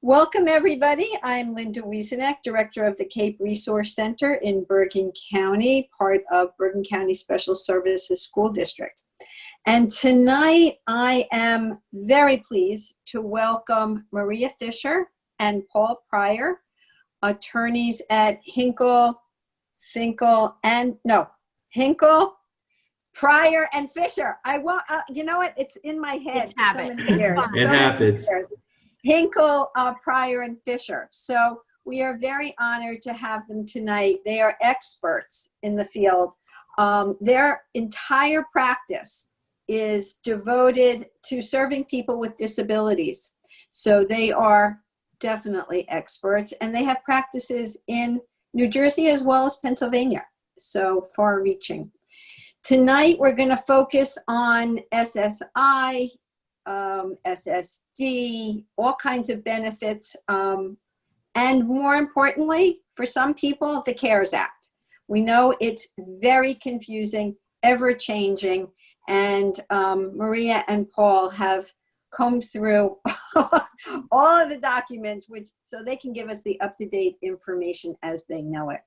Welcome, everybody. I'm Linda Wieseneck, Director of the Cape Resource Center in Bergen County, part of Bergen County Special Services School District. And tonight, I am very pleased to welcome Maria Fischer and Paul Prior, attorneys at Hinkle Prior and Fisher. I want, you know what? It's in my head for so many years. It happens. Hinkle Prior and Fisher. So we are very honored to have them tonight. They are experts in the field. Their entire practice is devoted to serving people with disabilities. So they are definitely experts, and they have practices in New Jersey as well as Pennsylvania. So far-reaching. Tonight we're going to focus on SSI, SSD, all kinds of benefits, and more importantly, for some people, the CARES Act. We know it's very confusing, ever-changing, and Maria and Paul have combed through all of the documents, so they can give us the up-to-date information as they know it.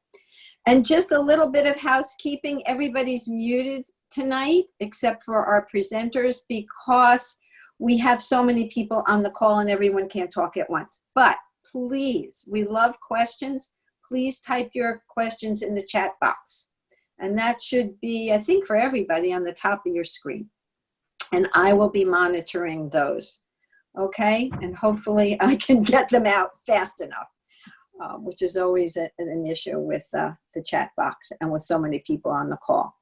And just a little bit of housekeeping, everybody's muted tonight except for our presenters because we have so many people on the call and everyone can't talk at once. But please, we love questions. Please type your questions in the chat box. And that should be, I think, for everybody on the top of your screen. And I will be monitoring those. Okay? And hopefully I can get them out fast enough, which is always an issue with the chat box and with so many people on the call.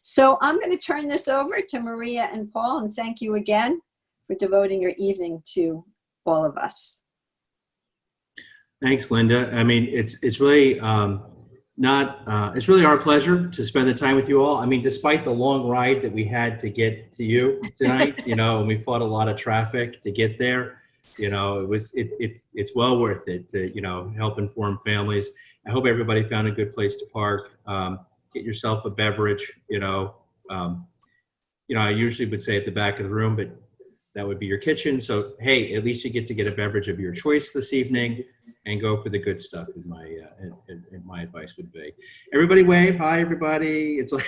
So I'm going to turn this over to Maria and Paul, and thank you again for devoting your evening to all of us. Thanks, Linda. I mean, it's really it's really our pleasure to spend the time with you all. I mean, despite the long ride that we had to get to you tonight, you know, and we fought a lot of traffic to get there, you know, it's well worth it to, you know, help inform families. I hope everybody found a good place to park. Get yourself a beverage, you know. I usually would say at the back of the room, but that would be your kitchen. So, hey, at least you get to get a beverage of your choice this evening and go for the good stuff, my advice would be. Everybody wave. Hi, everybody. It's like,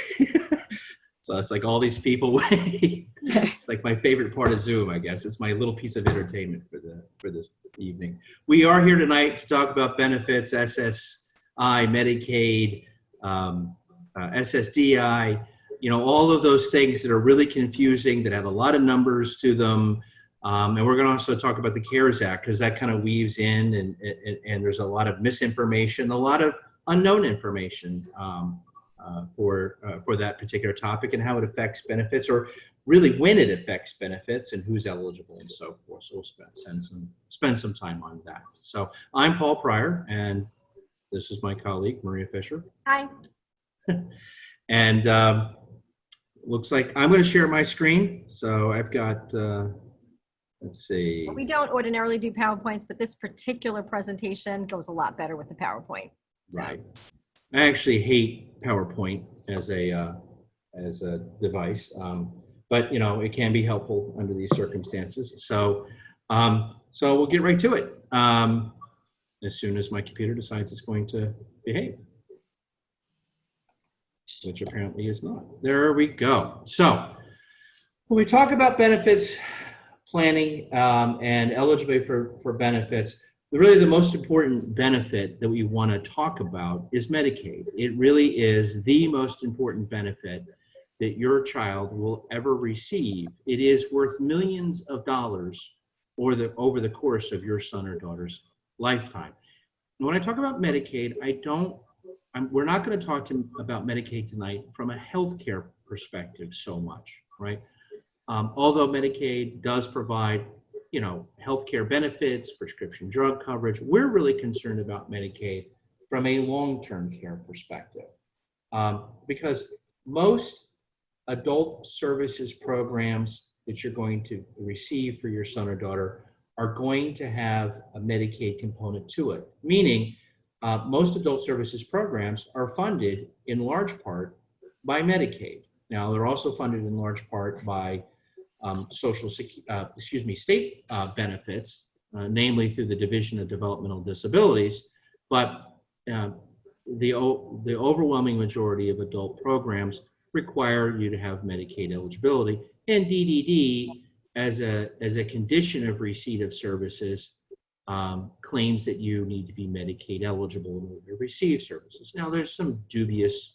so it's like all these people wave. It's like my favorite part of Zoom, I guess. It's my little piece of entertainment for this evening. We are here tonight to talk about benefits, SSI, Medicaid, SSDI, you know, all of those things that are really confusing, that have a lot of numbers to them. And we're going to also talk about the CARES Act, because that kind of weaves in, and there's a lot of misinformation, a lot of unknown information for that particular topic and how it affects benefits, or really when it affects benefits and who's eligible and so forth. So we'll spend some time on that. So I'm Paul Prior, and this is my colleague, Maria Fischer. Hi. And looks like I'm going to share my screen. So I've got, let's see. We don't ordinarily do PowerPoints, but this particular presentation goes a lot better with the PowerPoint. So. Right. I actually hate PowerPoint as a device, but you know, it can be helpful under these circumstances. So, so we'll get right to it as soon as my computer decides it's going to behave, which apparently is not. There we go. So when we talk about benefits planning and eligibility for benefits, really the most important benefit that we want to talk about is Medicaid. It really is the most important benefit that your child will ever receive. It is worth millions of dollars over the course of your son or daughter's lifetime. And when I talk about Medicaid, we're not going to talk about Medicaid tonight from a healthcare perspective so much, right? Although Medicaid does provide, you know, healthcare benefits, prescription drug coverage, we're really concerned about Medicaid from a long-term care perspective, because most adult services programs that you're going to receive for your son or daughter are going to have a Medicaid component to it, meaning most adult services programs are funded in large part by Medicaid. Now, they're also funded in large part by state benefits, namely through the Division of Developmental Disabilities, but the overwhelming majority of adult programs require you to have Medicaid eligibility, and DDD as a condition of receipt of services claims that you need to be Medicaid eligible in order to receive services. Now, there's some dubious,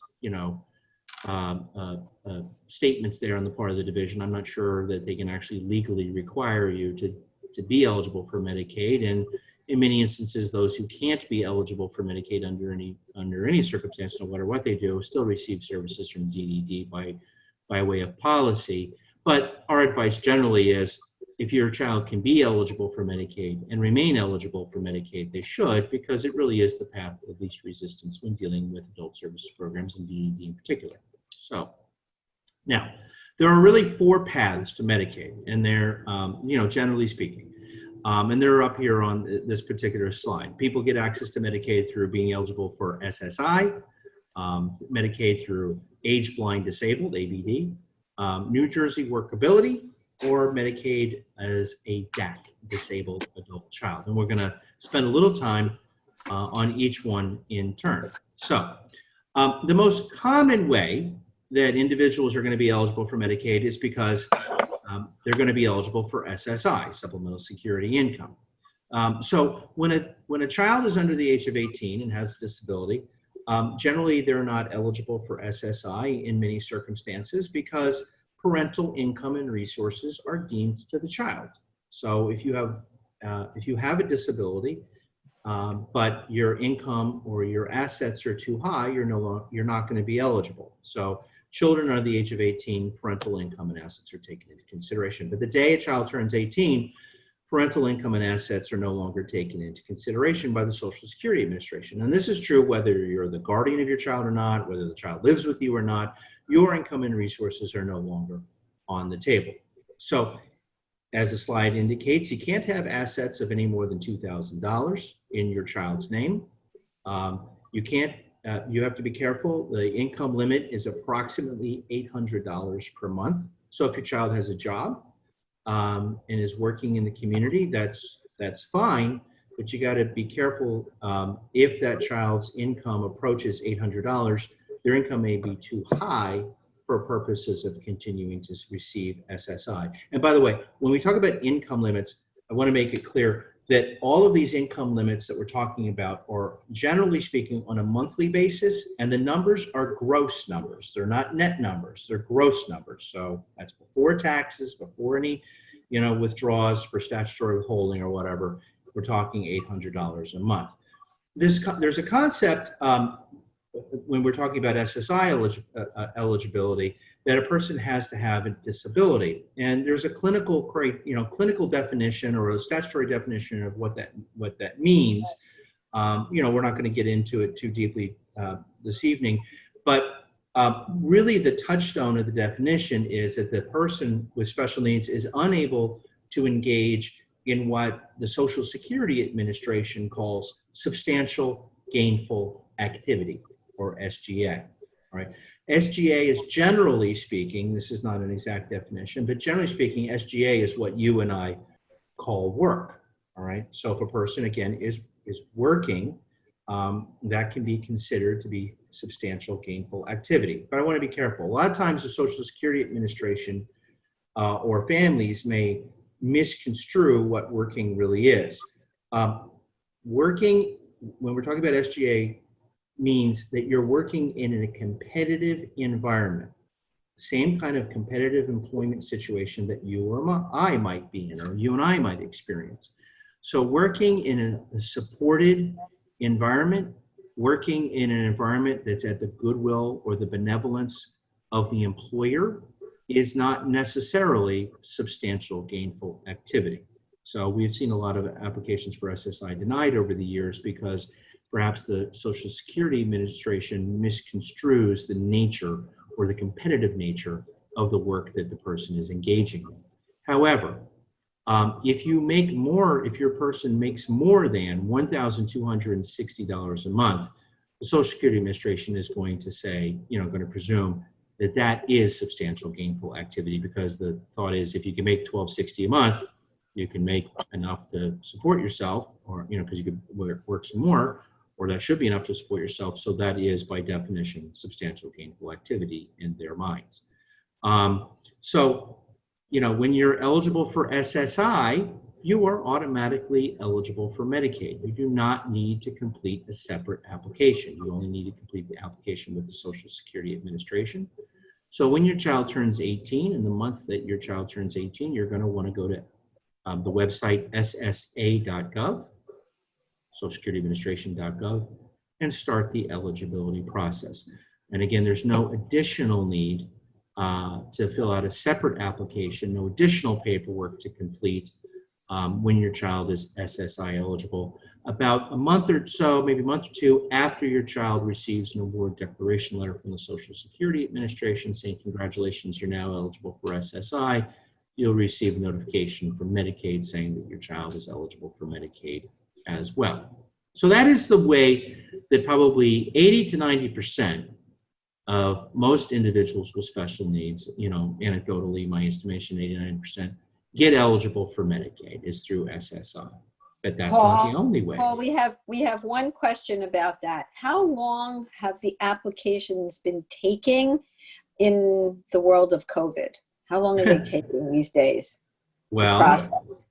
statements there on the part of the division. I'm not sure that they can actually legally require you to be eligible for Medicaid, and in many instances, those who can't be eligible for Medicaid under any circumstance, no matter what they do, still receive services from DDD by way of policy. But our advice generally is, if your child can be eligible for Medicaid and remain eligible for Medicaid, they should, because it really is the path of least resistance when dealing with adult services programs and DDD in particular. So now, there are really 4 paths to Medicaid, and they're, generally speaking, and they're up here on this particular slide. People get access to Medicaid through being eligible for SSI, Medicaid through Age Blind Disabled, ABD, New Jersey Workability, or Medicaid as a DAC, Disabled Adult Child. And we're going to spend a little time on each one in turn. So the most common way that individuals are going to be eligible for Medicaid is because they're going to be eligible for SSI, Supplemental Security Income. So when a child is under the age of 18 and has a disability, generally they're not eligible for SSI in many circumstances because parental income and resources are deemed to the child. So if you have a disability, but your income or your assets are too high, you're not going to be eligible. So children under the age of 18, parental income and assets are taken into consideration. But the day a child turns 18, parental income and assets are no longer taken into consideration by the Social Security Administration. And this is true whether you're the guardian of your child or not, whether the child lives with you or not, your income and resources are no longer on the table. So as the slide indicates, you can't have assets of any more than $2,000 in your child's name. You have to be careful. The income limit is approximately $800 per month. So if your child has a job and is working in the community, that's fine, but you got to be careful. If that child's income approaches $800, their income may be too high for purposes of continuing to receive SSI. And by the way, when we talk about income limits, I want to make it clear that all of these income limits that we're talking about are generally speaking on a monthly basis, and the numbers are gross numbers. They're not net numbers, they're gross numbers. So that's before taxes, before any withdrawals for statutory withholding or whatever. We're talking $800 a month. There's a concept when we're talking about SSI eligibility, that a person has to have a disability, and there's a clinical definition or a statutory definition of what that means. We're not going to get into it too deeply this evening, but really the touchstone of the definition is that the person with special needs is unable to engage in what the Social Security Administration calls substantial gainful activity, or SGA, all right? SGA is, generally speaking, this is not an exact definition, but generally speaking, SGA is what you and I call work, all right? So if a person, again, is working, that can be considered to be substantial gainful activity. But I want to be careful. A lot of times the Social Security Administration or families may misconstrue what working really is. Working, when we're talking about SGA, means that you're working in a competitive environment, same kind of competitive employment situation that you or I might be in, or you and I might experience. So working in a supported environment, working in an environment that's at the goodwill or the benevolence of the employer is not necessarily substantial gainful activity. So we've seen a lot of applications for SSI denied over the years because perhaps the Social Security Administration misconstrues the nature or the competitive nature of the work that the person is engaging in. However, if your person makes more than $1,260 a month, the Social Security Administration is going to say, going to presume that is substantial gainful activity, because the thought is if you can make $1,260 a month, you can make enough to support yourself, or, because you could work some more, or that should be enough to support yourself. So that is by definition substantial gainful activity in their minds. So, when you're eligible for SSI, you are automatically eligible for Medicaid. You do not need to complete a separate application. You only need to complete the application with the Social Security Administration. So when your child turns 18, in the month that your child turns 18, you're going to want to go to the website ssa.gov, socialsecurityadministration.gov, and start the eligibility process. And again, there's no additional need to fill out a separate application, no additional paperwork to complete when your child is SSI eligible. About a month or so, maybe a month or two after your child receives an award declaration letter from the Social Security Administration saying, congratulations, you're now eligible for SSI, you'll receive a notification from Medicaid saying that your child is eligible for Medicaid as well. So that is the way that probably 80 to 90% of most individuals with special needs, anecdotally, my estimation, 89%, get eligible for Medicaid is through SSI. But that's not the only way. Paul, we have one question about that. How long have the applications been taking in the world of COVID? How long are they taking these days to process?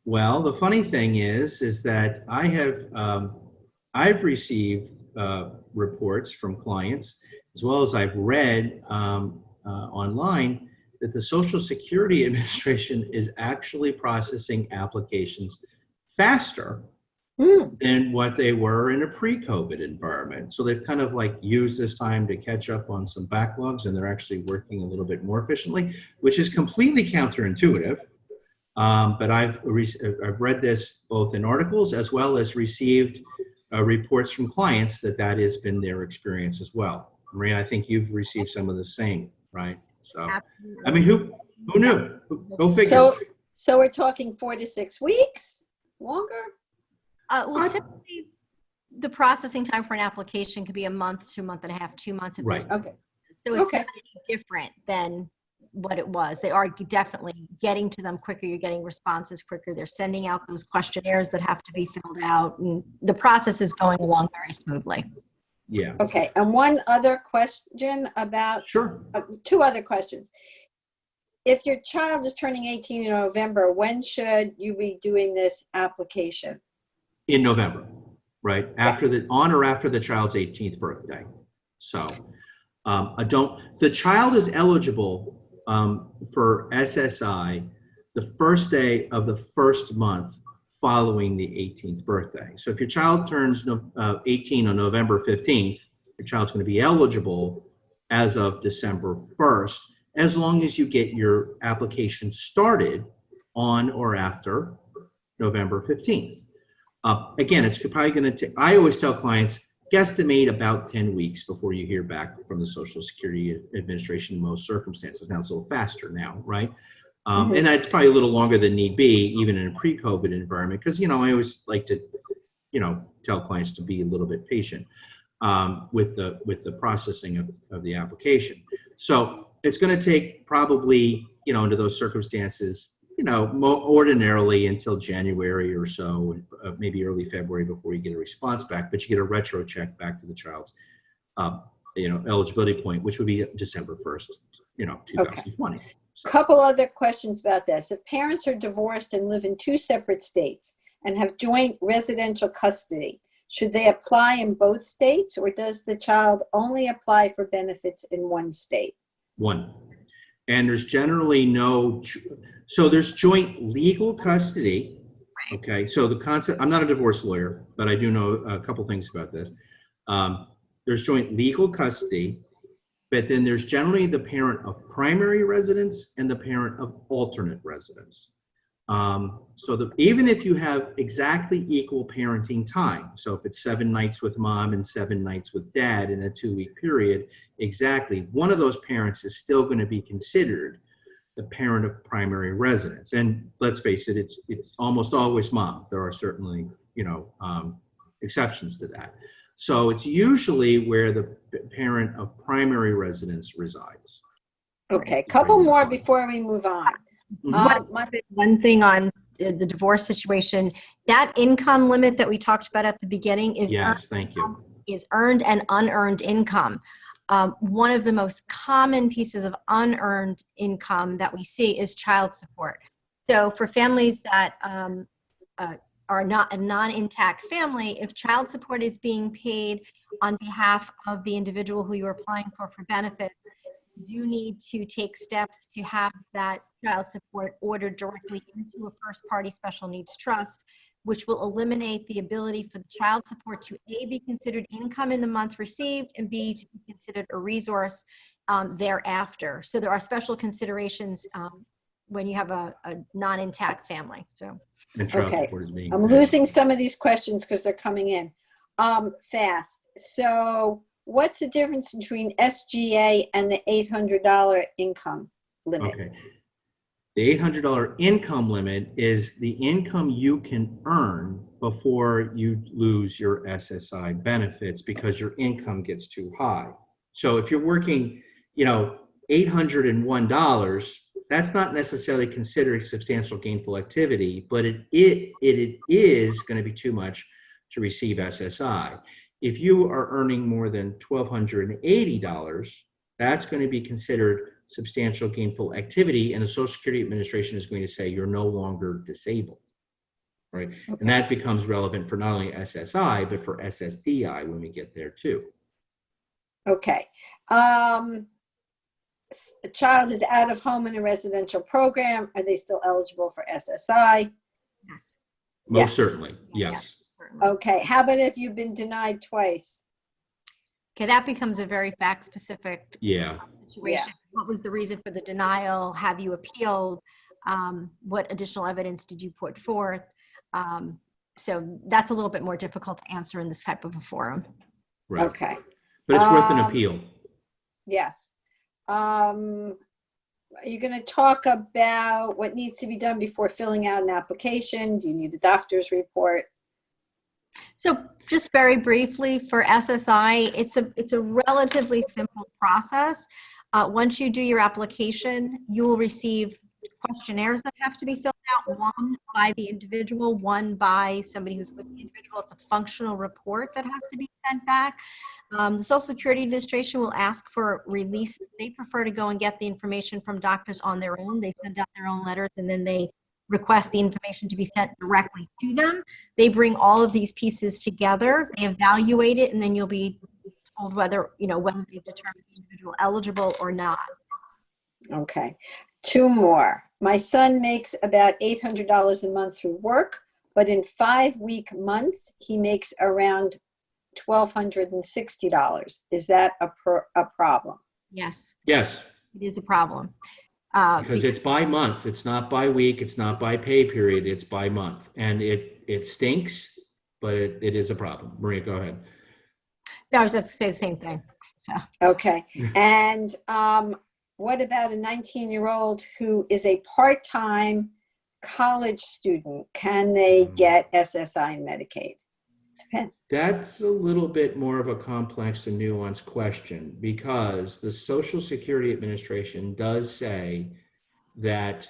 Well, the funny thing is that I have I've received reports from clients, as well as I've read online, that the Social Security Administration is actually processing applications faster than what they were in a pre-COVID environment. So they've kind of like used this time to catch up on some backlogs, and they're actually working a little bit more efficiently, which is completely counterintuitive. But I've read this both in articles as well as received reports from clients that has been their experience as well. Maria, I think you've received some of the same, right? So, absolutely. I mean, who knew? Go figure. So we're talking 4 to 6 weeks? Longer? Well, typically the processing time for an application could be a month to a month and a half, 2 months. Right. Okay. So it's different than what it was. They are definitely getting to them quicker. You're getting responses quicker. They're sending out those questionnaires that have to be filled out. And the process is going along very smoothly. Yeah. Okay. And one other question about, sure. 2 other questions. If your child is turning 18 in November, when should you be doing this application? In November, right? On or after the child's 18th birthday. So the child is eligible for SSI the first day of the first month following the 18th birthday. So if your child turns 18 on November 15th, your child's going to be eligible as of December 1st, as long as you get your application started on or after November 15th. Again, it's probably going to take, I always tell clients, guesstimate about 10 weeks before you hear back from the Social Security Administration in most circumstances. Now it's a little faster now, right? And that's probably a little longer than need be, even in a pre-COVID environment, because, I always like to, tell clients to be a little bit patient with the processing of the application. So it's going to take probably, under those circumstances, ordinarily until January or so, maybe early February before you get a response back, but you get a retro check back to the child's, eligibility point, which would be December 1st, 2020. Okay. Couple other questions about this. If parents are divorced and live in 2 separate states and have joint residential custody, should they apply in both states, or does the child only apply for benefits in one state? One. And there's generally so there's joint legal custody. Okay, so the concept, I'm not a divorce lawyer, but I do know a couple things about this. There's joint legal custody, but then there's generally the parent of primary residence and the parent of alternate residence. So even if you have exactly equal parenting time, so if it's 7 nights with mom and 7 nights with dad in a 2-week period, exactly, one of those parents is still going to be considered the parent of primary residence. And let's face it, it's almost always mom. There are certainly, exceptions to that. So it's usually where the parent of primary residence resides. Okay, couple more before we move on. One thing on the divorce situation, that income limit that we talked about at the beginning is Yes, thank you. earned and unearned income. One of the most common pieces of unearned income that we see is child support. So for families that are not a non-intact family, if child support is being paid on behalf of the individual who you're applying for benefits, you need to take steps to have that child support ordered directly into a first-party special needs trust, which will eliminate the ability for the child support to A, be considered income in the month received, and B, to be considered a resource thereafter. So there are special considerations when you have a non-intact family. So. And child Okay, support is being I'm paid. losing some of these questions because they're coming in fast. So what's the difference between SGA and the $800 income limit? Okay. The $800 income limit is the income you can earn before you lose your SSI benefits because your income gets too high. So if you're working, $801, that's not necessarily considered substantial gainful activity, but it is going to be too much to receive SSI. If you are earning more than $1,280, that's going to be considered substantial gainful activity, and the Social Security Administration is going to say you're no longer disabled, right? Okay. And that becomes relevant for not only SSI, but for SSDI when we get there too. Okay. A child is out of home in a residential program. Are they still eligible for SSI? Yes. Most Yes. certainly, yes. Certainly. Okay. How about if you've been denied twice? Okay, that becomes a very fact-specific Yeah. situation. Yeah. What was the reason for the denial? Have you appealed? What additional evidence did you put forth? So that's a little bit more difficult to answer in this type of a forum. Right. Okay. But it's worth an appeal. Yes. Are you going to talk about what needs to be done before filling out an application? Do you need a doctor's report? So just very briefly for SSI, it's a relatively simple process. Once you do your application, you will receive questionnaires that have to be filled out, one by the individual, one by somebody who's with the individual. It's a functional report that has to be sent back. The Social Security Administration will ask for releases. They prefer to go and get the information from doctors on their own. They send out their own letters and then they request the information to be sent directly to them. They bring all of these pieces together, they evaluate it, and then you'll be told whether they've determined the individual eligible or not. Okay. Two more. My son makes about $800 a month through work, but in 5-week months, he makes around $1,260. Is that a problem? Yes, Yes, it is a problem. because it's by month. It's not by week. It's not by pay period. It's by month. And it stinks, but it is a problem. Maria, go ahead. No, I was just going to say the same thing. So. Okay. And what about a 19-year-old who is a part-time college student? Can they get SSI and Medicaid? Depends. That's a little bit more of a complex and nuanced question because the Social Security Administration does say that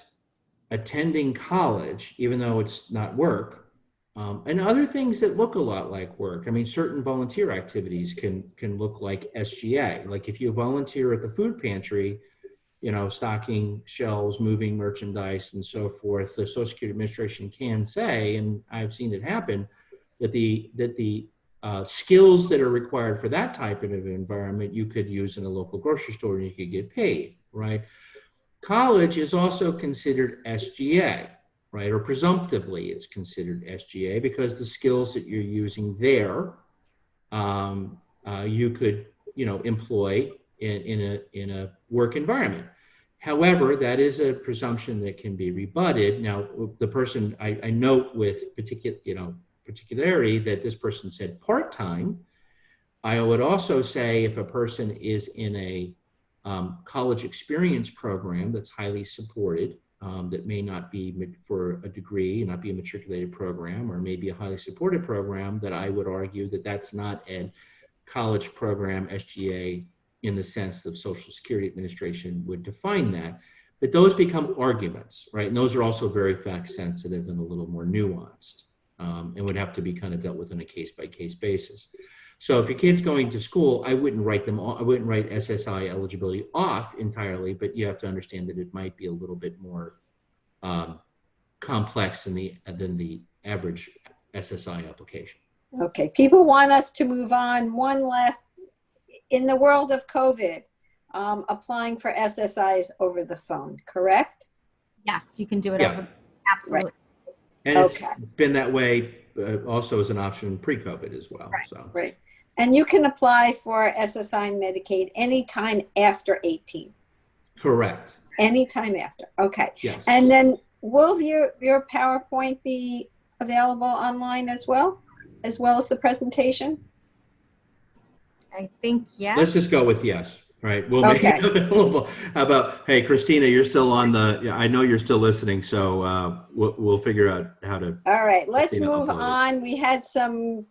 attending college, even though it's not work, and other things that look a lot like work. I mean, certain volunteer activities can look like SGA. Like if you volunteer at the food pantry, stocking shelves, moving merchandise, and so forth, the Social Security Administration can say, and I've seen it happen, that the skills that are required for that type of environment you could use in a local grocery store and you could get paid, right? College is also considered SGA, right? Or presumptively it's considered SGA because the skills that you're using there, you could, employ in a work environment. However, that is a presumption that can be rebutted. Now, the person I note with particularity that this person said part-time. I would also say if a person is in a college experience program that's highly supported, that may not be for a degree, not be a matriculated program, or maybe a highly supported program, that I would argue that that's not a college program SGA in the sense of Social Security Administration would define that. But those become arguments, right? And those are also very fact sensitive and a little more nuanced, and would have to be kind of dealt with on a case by case basis. So if your kid's going to school, I wouldn't write them all, I wouldn't write SSI eligibility off entirely, but you have to understand that it might be a little bit more complex than the average SSI application. Okay, people want us to move on. One last, in the world of COVID, applying for SSIs over the phone, correct? Yes, you can do it Yeah. over. Absolutely. And Okay. it's been that way also as an option pre-COVID as well. Right. So Right. And you can apply for SSI and Medicaid anytime after 18. correct. Anytime after. Okay. Yes. And then will your PowerPoint be available online as well as the presentation? I think, yes. Let's just go with yes. Right. We'll make Okay. it available. How about, hey, Christina, you're still on the, yeah, I know you're still listening. So we'll figure out how to. All right, let's Christina, move upload it. on. We had some,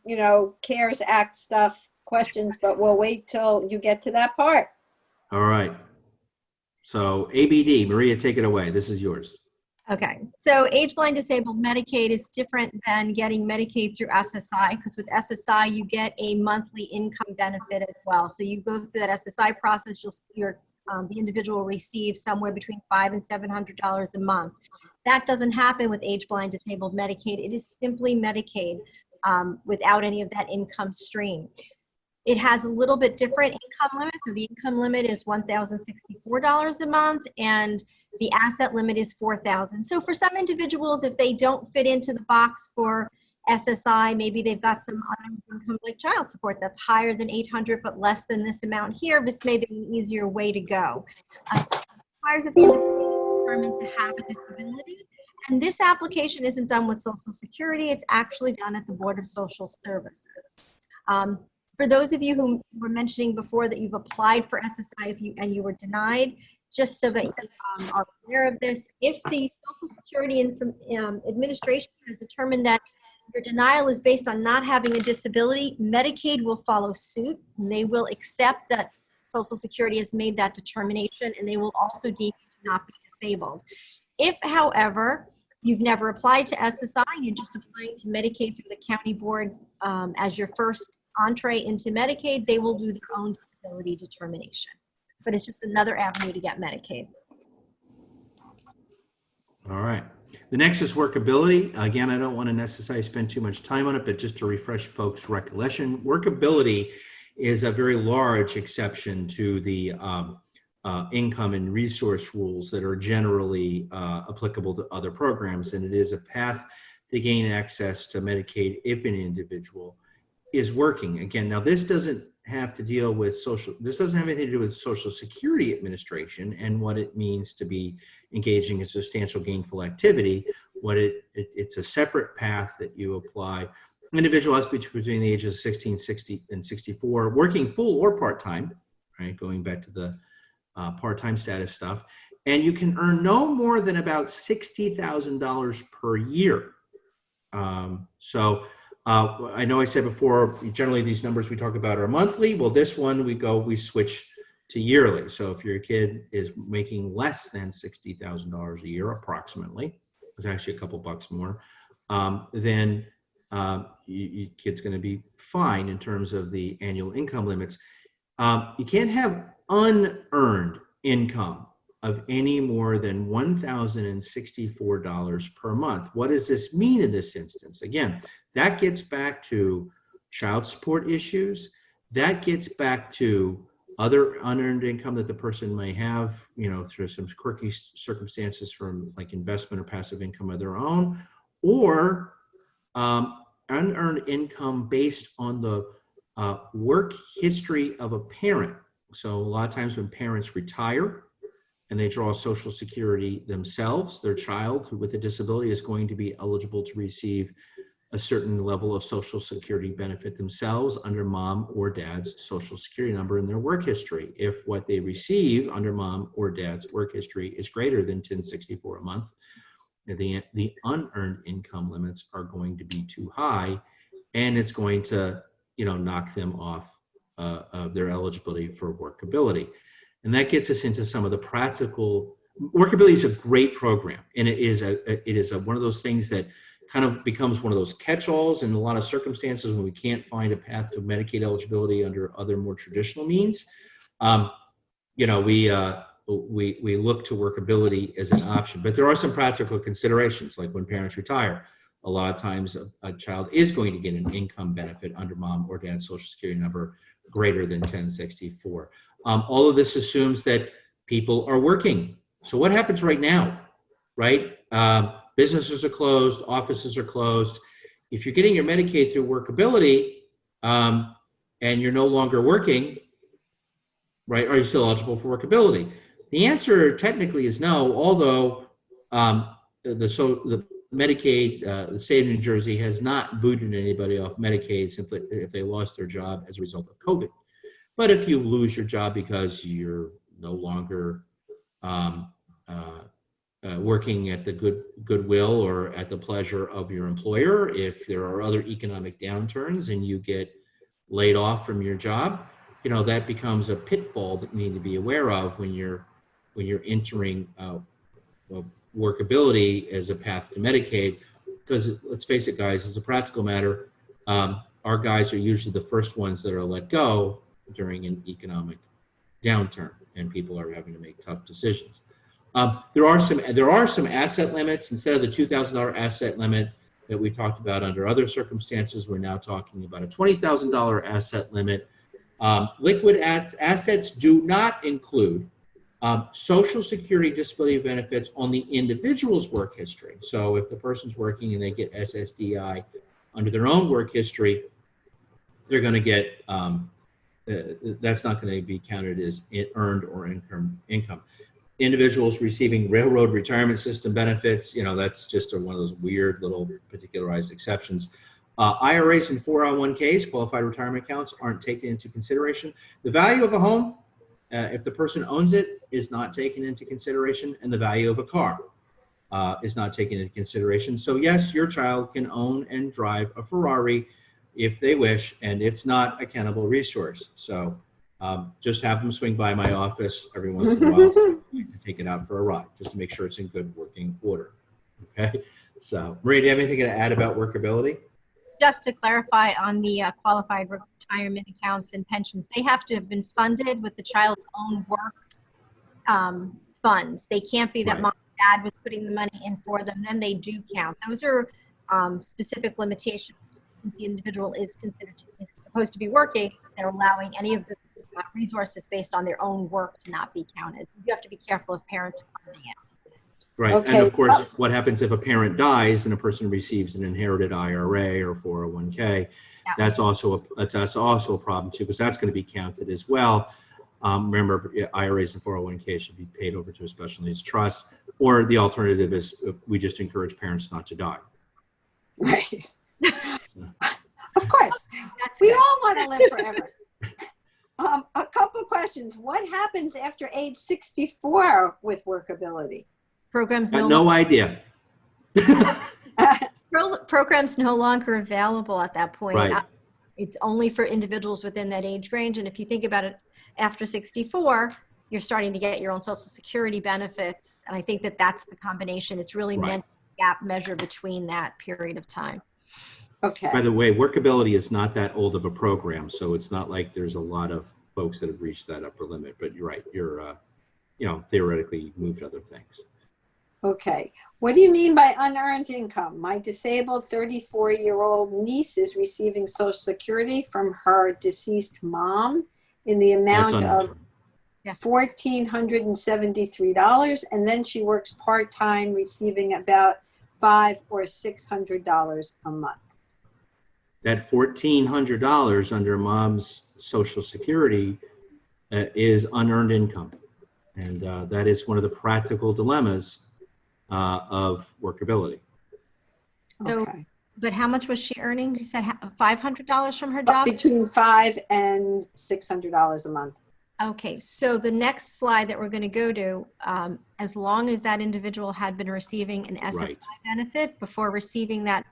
CARES Act stuff, questions, but we'll wait till you get to that part. All right. So ABD, Maria, take it away. This is yours. Okay, so age blind disabled Medicaid is different than getting Medicaid through SSI, because with SSI you get a monthly income benefit as well. So you go through that SSI process, you'll see the individual will receive somewhere between $500 and $700 a month. That doesn't happen with age blind disabled Medicaid. It is simply Medicaid without any of that income stream. It has a little bit different income limit. So the income limit is $1,064 a month, and the asset limit is $4,000. So for some individuals, if they don't fit into the box for SSI, maybe they've got some other income like child support that's higher than $800 but less than this amount here. This may be an easier way to go. Requires that the individual is determined to have a disability. And this application isn't done with Social Security. It's actually done at the Board of Social Services. For those of you who were mentioning before that you've applied for SSI and you were denied, just so that you are aware of this, if the Social Security Administration has determined that your denial is based on not having a disability, Medicaid will follow suit, and they will accept that Social Security has made that determination, and they will also deem you to not be disabled. If, however, you've never applied to SSI, you're just applying to Medicaid through the county board as your first entree into Medicaid, they will do their own disability determination. But it's just another avenue to get Medicaid. All right. The next is workability. Again, I don't want to necessarily spend too much time on it, but just to refresh folks' recollection, workability is a very large exception to the income and resource rules that are generally applicable to other programs. And it is a path to gain access to Medicaid if an individual is working. Again, now this doesn't have to deal with this doesn't have anything to do with Social Security Administration and what it means to be engaging in substantial gainful activity. It's a separate path that you apply. Individuals between the ages of 16, 60, and 64, working full or part-time, right? Going back to the part-time status stuff. And you can earn no more than about $60,000 per year. I know I said before, generally these numbers we talk about are monthly. Well, this one we switch to yearly. So if your kid is making less than $60,000 a year, approximately, it's actually a couple bucks more, then your kid's going to be fine in terms of the annual income limits. You can't have unearned income of any more than $1,064 per month. What does this mean in this instance? Again, that gets back to child support issues. That gets back to other unearned income that the person may have, through some quirky circumstances from like investment or passive income of their own, or unearned income based on the work history of a parent. So a lot of times when parents retire and they draw Social Security themselves, their child with a disability is going to be eligible to receive a certain level of Social Security benefit themselves under mom or dad's Social Security number in their work history. If what they receive under mom or dad's work history is greater than $1,064 a month, the unearned income limits are going to be too high, and it's going to knock them off of their eligibility for workability. And that gets us into some of the practical Workability is a great program, and it is one of those things that kind of becomes one of those catch-alls in a lot of circumstances when we can't find a path to Medicaid eligibility under other more traditional means. You know, we look to workability as an option, but there are some practical considerations, like when parents retire. A lot of times a child is going to get an income benefit under mom or dad's social security number greater than 1064. All of this assumes that people are working. So what happens right now, right? Businesses are closed, offices are closed. If you're getting your Medicaid through workability and you're no longer working, right, are you still eligible for workability? The answer technically is no, although the Medicaid, the state of New Jersey has not booted anybody off Medicaid simply if they lost their job as a result of COVID. But if you lose your job because you're no longer working at the goodwill or at the pleasure of your employer, if there are other economic downturns and you get laid off from your job, you know, that becomes a pitfall that you need to be aware of when you're entering workability as a path to Medicaid. Because let's face it, guys, as a practical matter, our guys are usually the first ones that are let go during an economic downturn, and people are having to make tough decisions. There are some asset limits. Instead of the $2,000 asset limit that we talked about under other circumstances, we're now talking about a $20,000 asset limit. Liquid assets do not include Social Security disability benefits on the individual's work history. So if the person's working and they get SSDI under their own work history, they're going to get, that's not going to be counted as earned or income. Individuals receiving railroad retirement system benefits, you know, that's just one of those weird little particularized exceptions. IRAs and 401ks, qualified retirement accounts, aren't taken into consideration. The value of a home, if the person owns it, is not taken into consideration, and the value of a car is not taken into consideration. So yes, your child can own and drive a Ferrari if they wish, and it's not a countable resource. So just have them swing by my office every once in a while to take it out for a ride, just to make sure it's in good working order. Okay. So Maria, do you have anything to add about workability? Just to clarify on the qualified retirement accounts and pensions, they have to have been funded with the child's own work funds. They can't be that Right. mom and dad was putting the money in for them, then they do count. Those are specific limitations. Since the individual is supposed to be working, they're allowing any of the resources based on their own work to not be counted. You have to be careful if parents are funding it. Right. Okay. And of course, what happens if a parent dies and a person receives an inherited IRA or 401k? Yeah. That's also a problem too, because that's going to be counted as well. Remember, IRAs and 401k should be paid over to a special needs trust, or the alternative is we just encourage parents not to die. Right. So. Of course. That's We good. all want to live forever. A couple of questions. What happens after age 64 with workability? Programs No idea. programs no longer available at that point. Right. It's only for individuals within that age range. And if you think about it, after 64, you're starting to get your own Social Security benefits. And I think that that's the combination. It's really Right. meant to gap measure between that period of time. Okay. By the way, workability is not that old of a program, so it's not like there's a lot of folks that have reached that upper limit. But you're right. You're, theoretically moved other things. Okay. What do you mean by unearned income? My disabled 34-year-old niece is receiving Social Security from her deceased mom in the amount of $1,473, and then she works part-time, receiving about $500 or $600 a month. That $1,400 under mom's Social Security is unearned income. And that is one of the practical dilemmas of workability. So, Okay. but how much was she earning? You said $500 from her job? Between $500 and $600 a month. Okay, so the next slide that we're going to go to, as long as that individual had been receiving an SSI Right. benefit before receiving that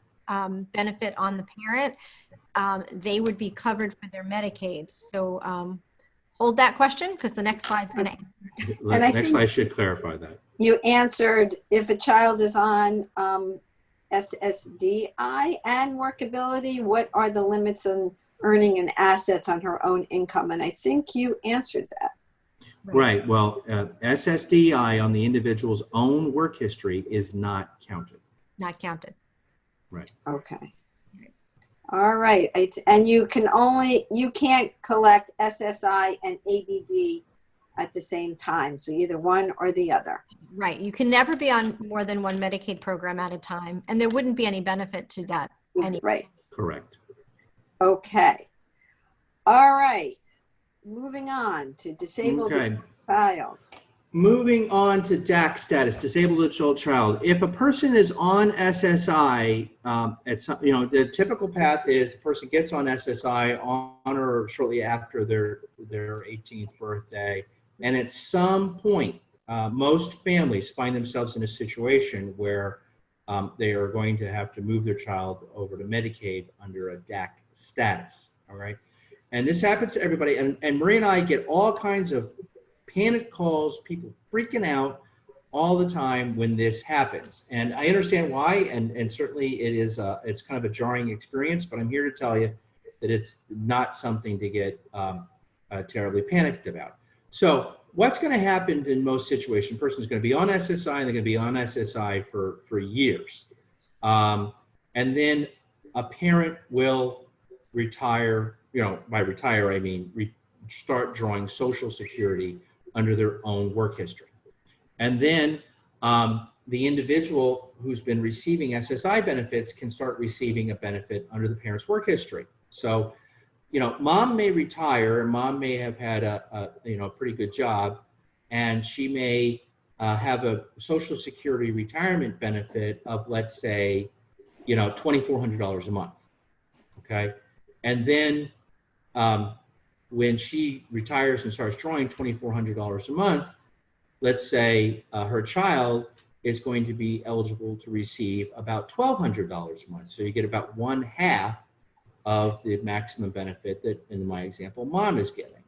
benefit on the parent, they would be covered for their Medicaid. So hold that question because the next slide is going to answer And I Next think I should clarify that. you answered if a child is on SSDI and workability, what are the limits on earning and assets on her own income? And I think you answered that. Right. Well, SSDI on the individual's own work history is not counted. Not counted. Right. Okay. All right. And you can't collect SSI and ABD at the same time. So either one or the other. Right. You can never be on more than one Medicaid program at a time, and there wouldn't be any benefit to that. Right. Correct. Okay. All right. Moving on to disabled child. Moving on to DAC status, disabled adult child. If a person is on SSI, the typical path is a person gets on SSI on or shortly after their 18th birthday, and at some point, most families find themselves in a situation where they are going to have to move their child over to Medicaid under a DAC status. All right, and this happens to everybody. And Maria and I get all kinds of panic calls, people freaking out all the time when this happens. And I understand why, and certainly it is it's kind of a jarring experience, but I'm here to tell you that it's not something to get terribly panicked about. So what's going to happen in most situations, a person is going to be on SSI and they're going to be on SSI for years. And then a parent will retire, by retire, I mean start drawing Social Security under their own work history. And then the individual who's been receiving SSI benefits can start receiving a benefit under the parent's work history. So, mom may retire and mom may have had a pretty good job, and she may have a Social Security retirement benefit of, let's say, $2,400 a month. Okay. And then when she retires and starts drawing $2,400 a month, let's say her child is going to be eligible to receive about $1,200 a month. So you get about 1/2 of the maximum benefit that, in my example, mom is getting.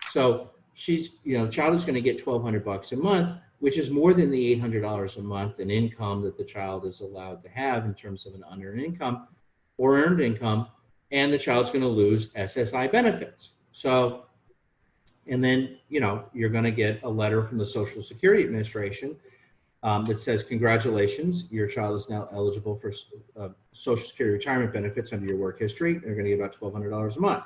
So she's, child is going to get $1,200 a month, which is more than the $800 a month in income that the child is allowed to have in terms of an unearned income or earned income, and the child's going to lose SSI benefits. So, and then, you're going to get a letter from the Social Security Administration that says, congratulations, your child is now eligible for Social Security retirement benefits under your work history. They're going to get about $1,200 a month.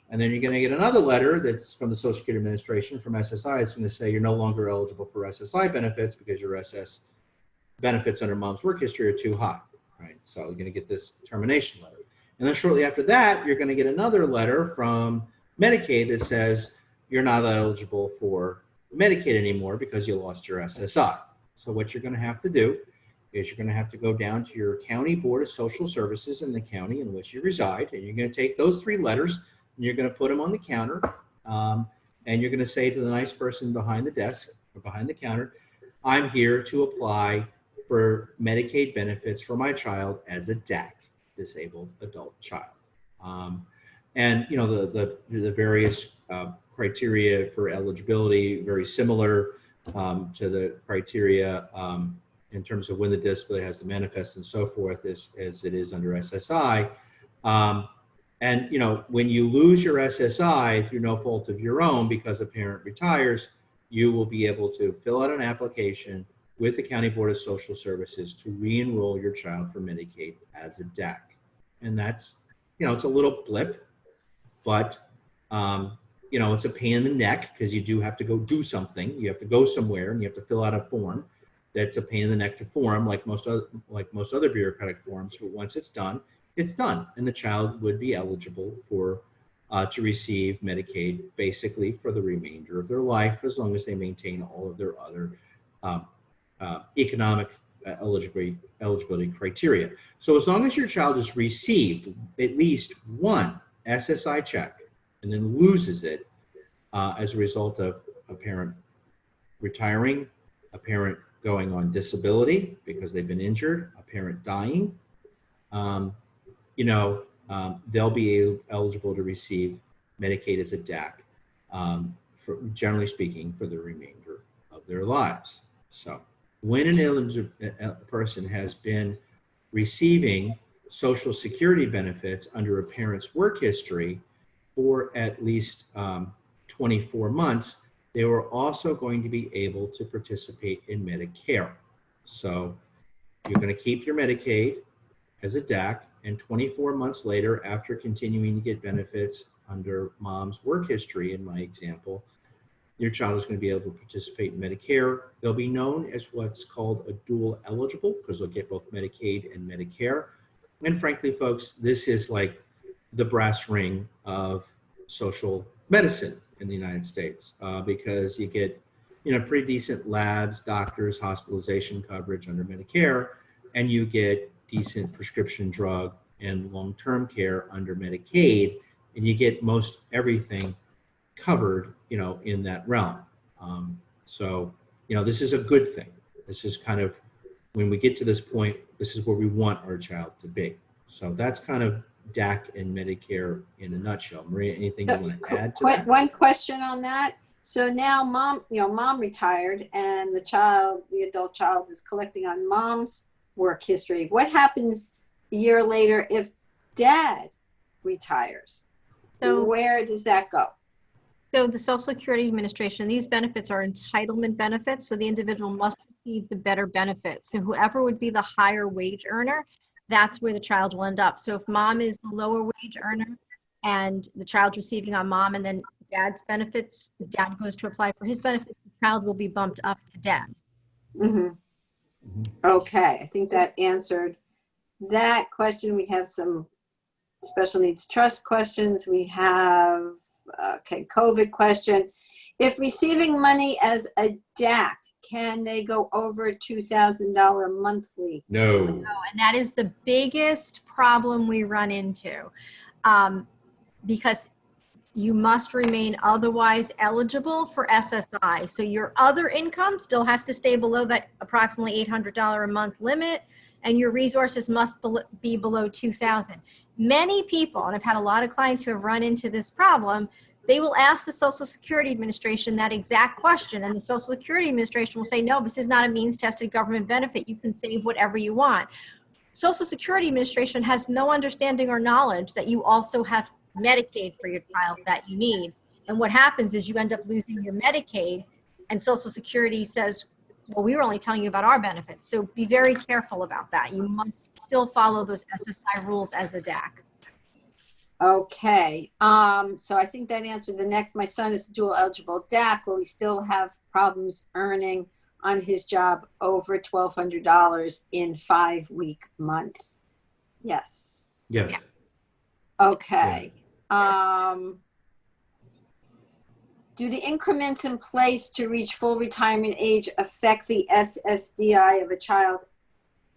And then you're going to get another letter that's from the Social Security Administration from SSI. It's going to say you're no longer eligible for SSI benefits because your SS benefits under mom's work history are too high, right? So you're going to get this termination letter. And then shortly after that, you're going to get another letter from Medicaid that says you're not eligible for Medicaid anymore because you lost your SSI. So what you're going to have to do is you're going to have to go down to your county board of social services in the county in which you reside, and you're going to take those 3 letters and you're going to put them on the counter, and you're going to say to the nice person behind the desk or behind the counter, I'm here to apply for Medicaid benefits for my child as a DAC, disabled adult child. And the various criteria for eligibility, very similar to the criteria in terms of when the disability has to manifest and so forth as it is under SSI. And when you lose your SSI through no fault of your own because a parent retires, you will be able to fill out an application with the County Board of Social Services to re-enroll your child for Medicaid as a DAC. And that's, it's a little blip, but it's a pain in the neck because you do have to go do something. You have to go somewhere and you have to fill out a form. That's a pain in the neck to form, like most other bureaucratic forms. But once it's done, and the child would be eligible for to receive Medicaid basically for the remainder of their life, as long as they maintain all of their other economic eligibility criteria. So as long as your child has received at least one SSI check and then loses it as a result of a parent retiring, a parent going on disability because they've been injured, a parent dying, they'll be eligible to receive Medicaid as a DAC, generally speaking, for the remainder of their lives. So when an eligible person has been receiving Social Security benefits under a parent's work history for at least 24 months, they were also going to be able to participate in Medicare. So you're going to keep your Medicaid as a DAC, and 24 months later, after continuing to get benefits under mom's work history, in my example, your child is going to be able to participate in Medicare. They'll be known as what's called a dual eligible, because they'll get both Medicaid and Medicare. And frankly, folks, this is like the brass ring of social medicine in the United States, because you get, pretty decent labs, doctors, hospitalization coverage under Medicare, and you get decent prescription drug and long-term care under Medicaid, and you get most everything covered, in that realm. So, this is a good thing. This is kind of, when we get to this point, this is where we want our child to be. So that's kind of DAC and Medicare in a nutshell. Maria, anything you want to add to that? One question on that. So now mom retired, and the adult child is collecting on mom's work history. What happens a year later if dad retires? So where does that go? So the Social Security Administration, these benefits are entitlement benefits, so the individual must receive the better benefits. So whoever would be the higher wage earner, that's where the child will end up. So if mom is the lower wage earner and the child's receiving on mom, and then dad's benefits, dad goes to apply for his benefits, the child will be bumped up to dad. Mm-hmm. Okay, I think that answered that question. We have some special needs trust questions. We have COVID question. If receiving money as a DAC, can they go over $2,000 monthly? No. And that is the biggest problem we run into, because you must remain otherwise eligible for SSI. So your other income still has to stay below that approximately $800 a month limit, and your resources must be below $2,000. Many people, and I've had a lot of clients who have run into this problem, they will ask the Social Security Administration that exact question, and the Social Security Administration will say, no, this is not a means-tested government benefit. You can save whatever you want. Social Security Administration has no understanding or knowledge that you also have Medicaid for your child that you need. And what happens is you end up losing your Medicaid, and Social Security says, well, we were only telling you about our benefits. So be very careful about that. You must still follow those SSI rules as a DAC. Okay, so I think that answered the next. My son is dual eligible DAC. Will he still have problems earning on his job over $1,200 in 5-week months? Yes. Yes. Yeah. Okay. Do the increments in place to reach full retirement age affect the SSDI of a child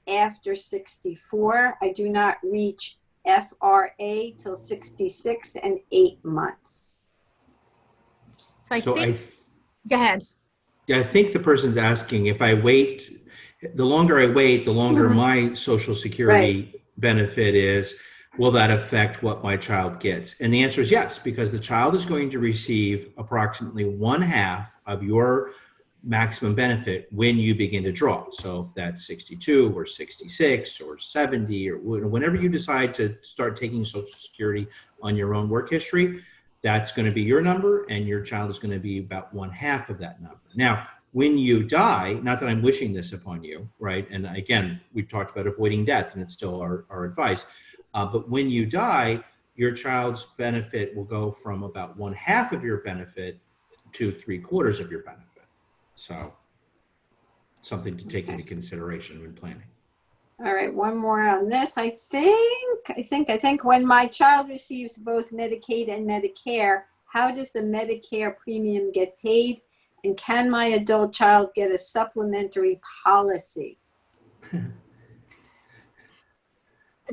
after 64? I do not reach FRA till 66 and 8 months. So I think, go ahead. Yeah, I think the person's asking, if I wait, the longer I wait, the longer Mhm. my Social Security benefit is, will that affect what my child gets? And the answer is yes, because the child is going to receive approximately 1/2 of your maximum benefit when you begin to draw. So if that's 62 or 66 or 70, or whenever you decide to start taking Social Security on your own work history, that's going to be your number, and your child is going to be about 1/2 of that number. Now, when you die, not that I'm wishing this upon you, right? And again, we've talked about avoiding death, and it's still our advice. But when you die, your child's benefit will go from about 1/2 of your benefit to 3/4 of your benefit. So something to take into consideration when planning. All right, one more on this. I think when my child receives both Medicaid and Medicare, how does the Medicare premium get paid? And can my adult child get a supplementary policy?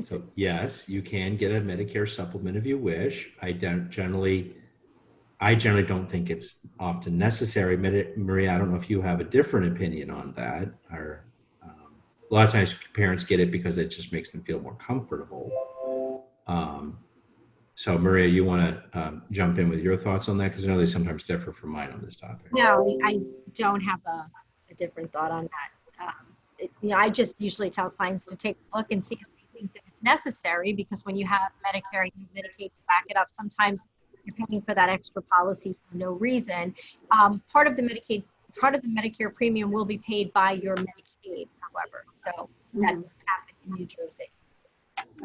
So yes, you can get a Medicare supplement if you wish. I generally don't think it's often necessary. Maria, I don't know if you have a different opinion on that. Or a lot of times parents get it because it just makes them feel more comfortable. So Maria, you want to jump in with your thoughts on that? Because I know they sometimes differ from mine on this topic. No, I don't have a different thought on that. I just usually tell clients to take a look and see if they think that it's necessary, because when you have Medicare, you have Medicaid to back it up. Sometimes you're paying for that extra policy for no reason. Part of the Medicare premium will be paid by your Medicaid, however. So that's happened in New Jersey.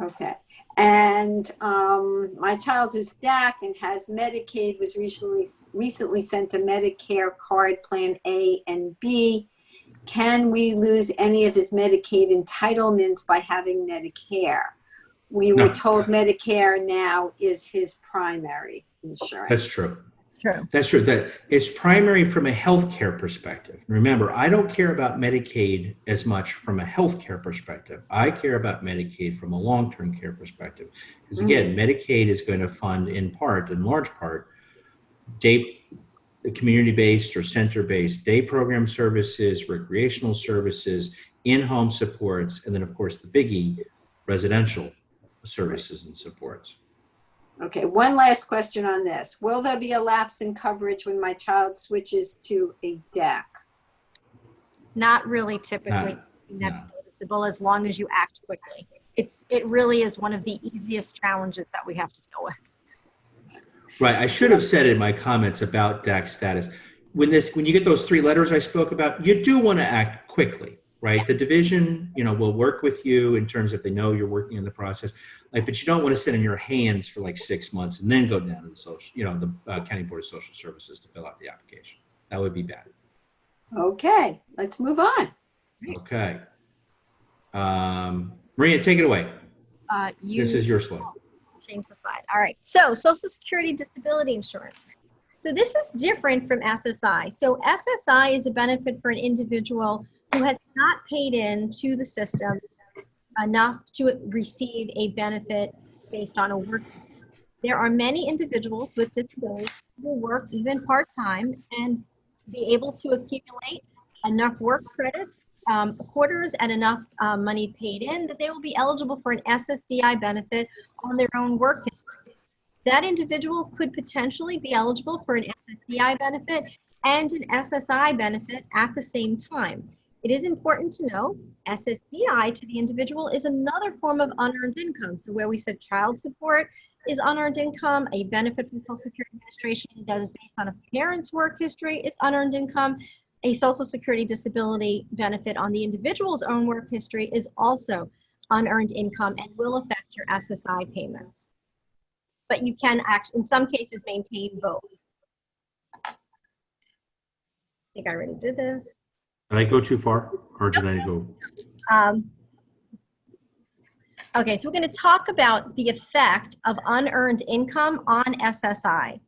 Okay. And my child who's DAC and has Medicaid was recently sent a Medicare card plan A and B. Can we lose any of his Medicaid entitlements by having Medicare? We were told Medicare now is his primary insurance. That's true. True. That's true. That it's primary from a healthcare perspective. Remember, I don't care about Medicaid as much from a healthcare perspective. I care about Medicaid from a long-term care perspective. Because again, Medicaid is going to fund in large part, community-based or center-based day program services, recreational services, in-home supports, and then of course the biggie, residential services and supports. Okay, one last question on this. Will there be a lapse in coverage when my child switches to a DAC? Not really typically. That's noticeable as long as you act quickly. It really is one of the easiest challenges that we have to deal with. Right. I should have said in my comments about DAC status, when you get those 3 letters I spoke about, you do want to act quickly, right? The division, will work with you in terms of they know you're working in the process, but you don't want to sit in your hands for like 6 months and then go down to the County Board of Social Services to fill out the application. That would be bad. Okay, let's move on. Okay. Maria, take it away. This is your slide. Change the slide. All right. So Social Security Disability Insurance. So this is different from SSI. So SSI is a benefit for an individual who has not paid in to the system enough to receive a benefit based on a work. There are many individuals with disabilities who will work even part-time and be able to accumulate enough work credits, quarters, and enough money paid in that they will be eligible for an SSDI benefit on their own work history. That individual could potentially be eligible for an SSDI benefit and an SSI benefit at the same time. It is important to know SSDI to the individual is another form of unearned income. So where we said child support is unearned income, a benefit from Social Security Administration that is based on a parent's work history is unearned income. A Social Security disability benefit on the individual's own work history is also unearned income and will affect your SSI payments. But you can actually, in some cases, maintain both. I think I already did this. Did I go too far, or did I go? Okay, so we're going to talk about the effect of unearned income on SSI.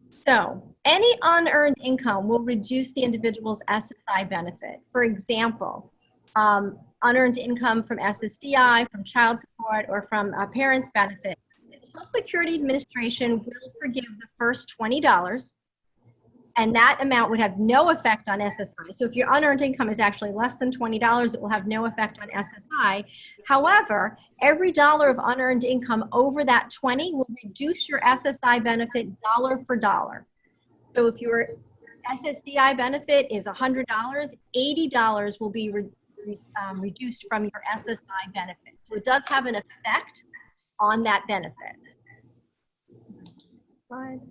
So any unearned income will reduce the individual's SSI benefit. For example, unearned income from SSDI, from child support, or from a parent's benefit. The Social Security Administration will forgive the first $20, and that amount would have no effect on SSI. So if your unearned income is actually less than $20, it will have no effect on SSI. However, every dollar of unearned income over that 20 will reduce your SSI benefit dollar for dollar. So if your SSDI benefit is $100, $80 will be reduced from your SSI benefit. So it does have an effect on that benefit. Slide.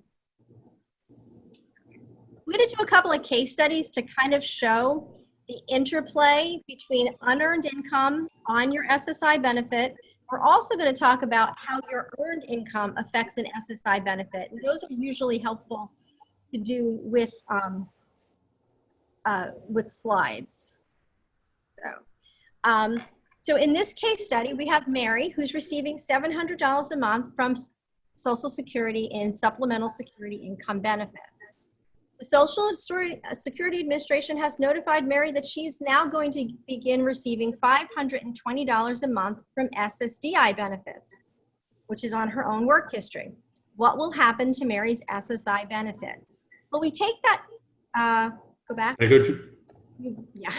We're going to do a couple of case studies to kind of show the interplay between unearned income on your SSI benefit. We're also going to talk about how your earned income affects an SSI benefit. And those are usually helpful to do with slides. So in this case study, we have Mary, who's receiving $700 a month from Social Security in supplemental security income benefits. The Social Security Administration has notified Mary that she's now going to begin receiving $520 a month from SSDI benefits, which is on her own work history. What will happen to Mary's SSI benefit? Well, we take that, go back. I go to. Yeah,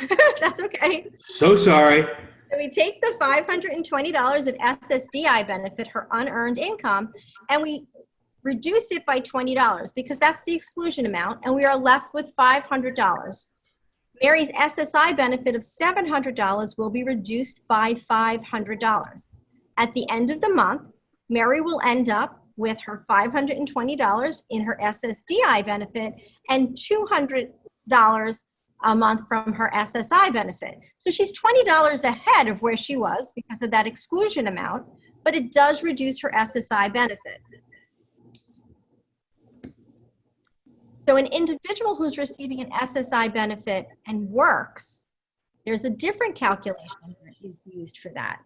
that's okay. So sorry. So we take the $520 of SSDI benefit, her unearned income, and we reduce it by $20 because that's the exclusion amount, and we are left with $500. Mary's SSI benefit of $700 will be reduced by $500. At the end of the month, Mary will end up with her $520 in her SSDI benefit and $200 a month from her SSI benefit. So she's $20 ahead of where she was because of that exclusion amount, but it does reduce her SSI benefit. So an individual who's receiving an SSI benefit and works, there's a different calculation that is used for that.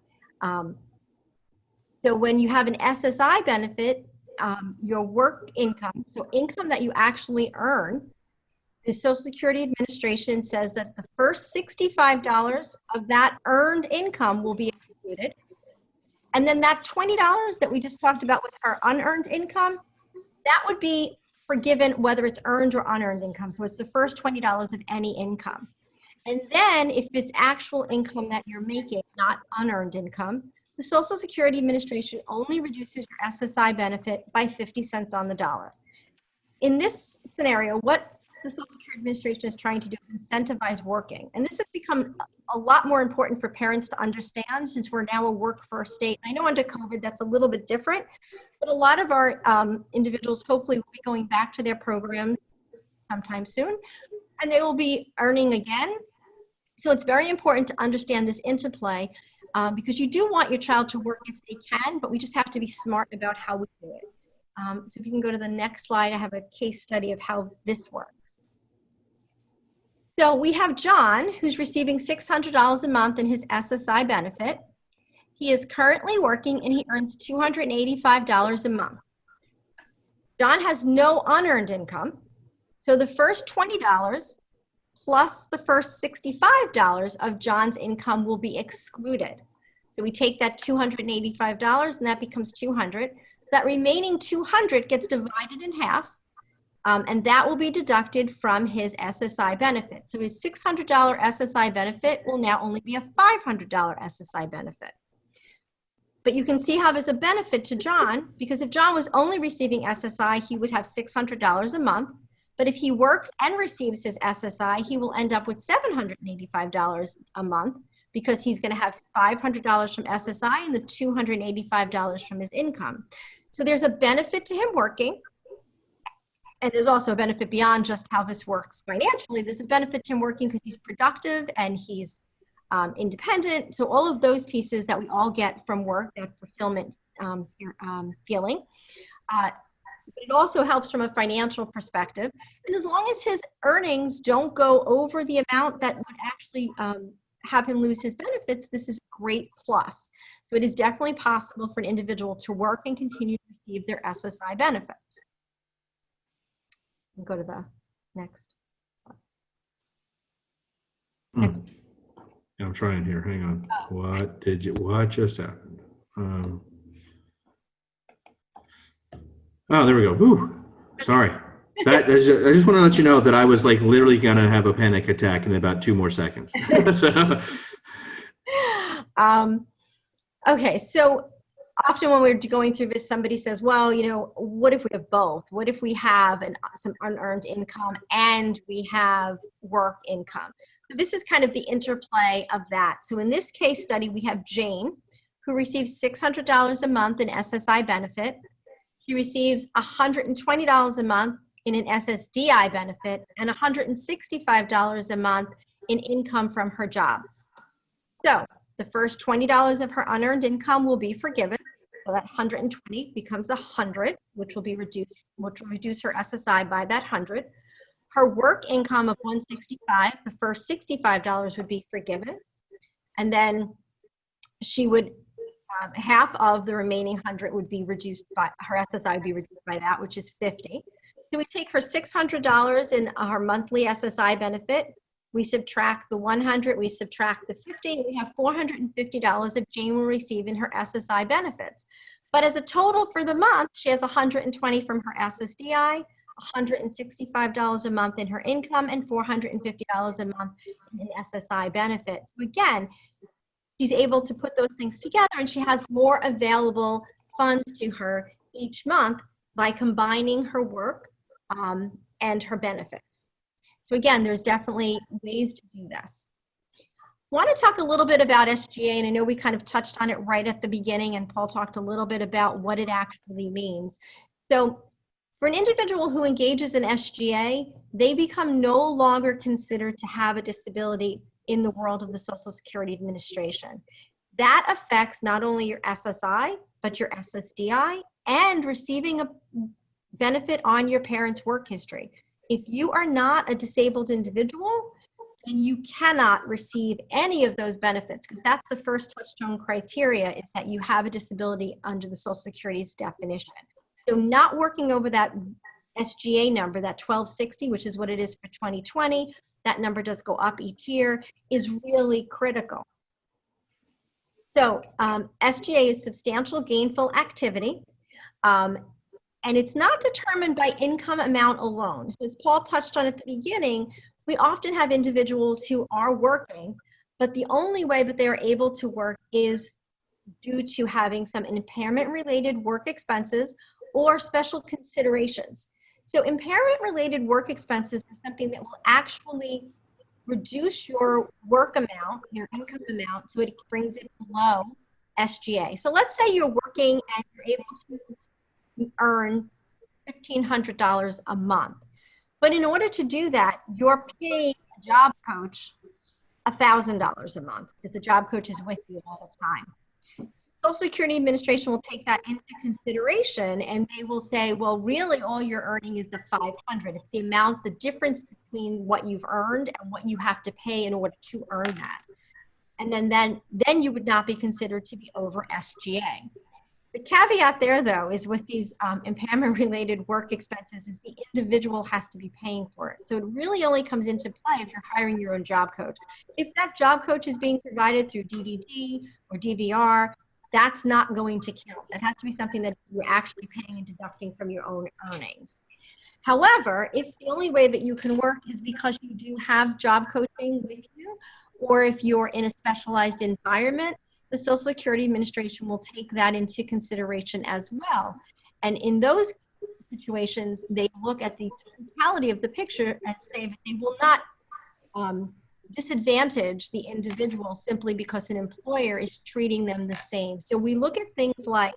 So when you have an SSI benefit, your work income, so income that you actually earn, the Social Security Administration says that the first $65 of that earned income will be excluded. And then that $20 that we just talked about with our unearned income, that would be forgiven whether it's earned or unearned income. So it's the first $20 of any income. And then if it's actual income that you're making, not unearned income, the Social Security Administration only reduces your SSI benefit by 50 cents on the dollar. In this scenario, what the Social Security Administration is trying to do is incentivize working. And this has become a lot more important for parents to understand since we're now a workforce state. I know under COVID that's a little bit different, but a lot of our individuals hopefully will be going back to their program sometime soon, and they will be earning again. So it's very important to understand this interplay because you do want your child to work if they can, but we just have to be smart about how we do it. So if you can go to the next slide, I have a case study of how this works. So we have John, who's receiving $600 a month in his SSI benefit. He is currently working and he earns $285 a month. John has no unearned income. So the first $20 plus the first $65 of John's income will be excluded. So we take that $285 and that becomes $200. So that remaining $200 gets divided in half. And that will be deducted from his SSI benefit. So his $600 SSI benefit will now only be a $500 SSI benefit. But you can see how there's a benefit to John, because if John was only receiving SSI, he would have $600 a month. But if he works and receives his SSI, he will end up with $785 a month because he's going to have $500 from SSI and the $285 from his income. So there's a benefit to him working. And there's also a benefit beyond just how this works financially. There's a benefit to him working because he's productive and he's independent. So all of those pieces that we all get from work, that fulfillment feeling. But it also helps from a financial perspective. And as long as his earnings don't go over the amount that would actually have him lose his benefits, this is a great plus. So it is definitely possible for an individual to work and continue to receive their SSI benefits. Go to the next slide. Next. Yeah, I'm trying here. Hang on. What just happened? Oh, there we go. Whew. Sorry. I just want to let you know that I was like literally gonna have a panic attack in about 2 more seconds. So. Okay, so often when we're going through this, somebody says, well, you know, what if we have both? What if we have some unearned income and we have work income? So this is kind of the interplay of that. So in this case study, we have Jane, who receives $600 a month in SSI benefit. She receives $120 a month in an SSDI benefit and $165 a month in income from her job. So the first $20 of her unearned income will be forgiven. So that 120 becomes 100, which will reduce her SSI by that 100. Her work income of 165, the first $65 would be forgiven. And then she would, half of the remaining 100 would be reduced by, her SSI would be reduced by that, which is 50. So we take her $600 in her monthly SSI benefit. We subtract the 100, we subtract the 50, we have $450 that Jane will receive in her SSI benefits. But as a total for the month, she has $120 from her SSDI, $165 a month in her income, and $450 a month in SSI benefits. So again, she's able to put those things together, and she has more available funds to her each month by combining her work and her benefits. So again, there's definitely ways to do this. I want to talk a little bit about SGA, and I know we kind of touched on it right at the beginning, and Paul talked a little bit about what it actually means. So for an individual who engages in SGA, they become no longer considered to have a disability in the world of the Social Security Administration. That affects not only your SSI, but your SSDI, and receiving a benefit on your parents' work history. If you are not a disabled individual, then you cannot receive any of those benefits, because that's the first touchstone criteria, is that you have a disability under the Social Security's definition. So not working over that SGA number, that 1260, which is what it is for 2020, that number does go up each year, is really critical. So SGA is substantial gainful activity, and it's not determined by income amount alone. So as Paul touched on at the beginning, we often have individuals who are working, but the only way that they are able to work is due to having some impairment-related work expenses or special considerations. So impairment-related work expenses are something that will actually reduce your work amount, your income amount, so it brings it below SGA. So let's say you're working and you're able to earn $1,500 a month. But in order to do that, you're paying a job coach $1,000 a month, because the job coach is with you all the time. Social Security Administration will take that into consideration, and they will say, well, really all you're earning is the $500. It's the amount, the difference between what you've earned and what you have to pay in order to earn that. And then you would not be considered to be over SGA. The caveat there, though, is with these impairment-related work expenses is the individual has to be paying for it. So it really only comes into play if you're hiring your own job coach. If that job coach is being provided through DDD or DVR, that's not going to count. That has to be something that you're actually paying and deducting from your own earnings. However, if the only way that you can work is because you do have job coaching with you, or if you're in a specialized environment, the Social Security Administration will take that into consideration as well. And in those situations, they look at the totality of the picture and say that they will not disadvantage the individual simply because an employer is treating them the same. So we look at things like,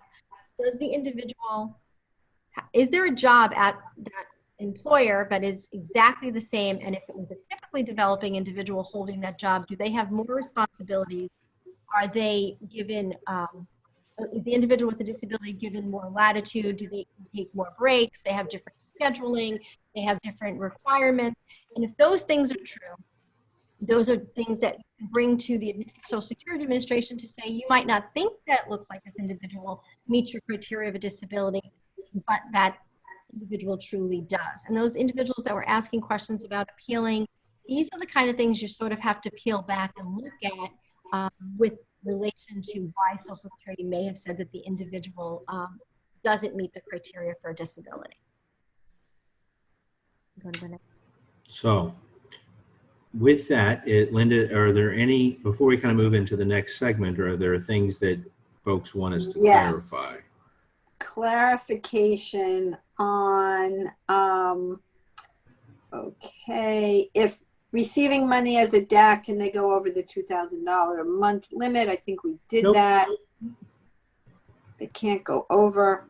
is there a job at that employer that is exactly the same? And if it was a typically developing individual holding that job, do they have more responsibilities? Are they given, is the individual with the disability given more latitude? Do they take more breaks? They have different scheduling. They have different requirements. And if those things are true, those are things that you bring to the Social Security Administration to say, you might not think that it looks like this individual meets your criteria of a disability, but that individual truly does. And those individuals that were asking questions about appealing, these are the kind of things you sort of have to peel back and look at with relation to why Social Security may have said that the individual doesn't meet the criteria for a disability. Go to the next. So with that, Linda, are there any, before we kind of move into the next segment, are there things that folks want us to clarify? Clarification on, okay, if receiving money as a DAC, can they go over the $2,000 a month limit? I think we did that. They can't go over.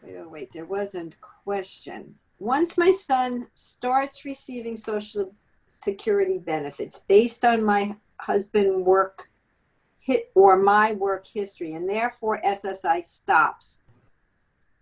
Wait, there wasn't a question. Once my son starts receiving Social Security benefits based on my husband's work or my work history, and therefore SSI stops,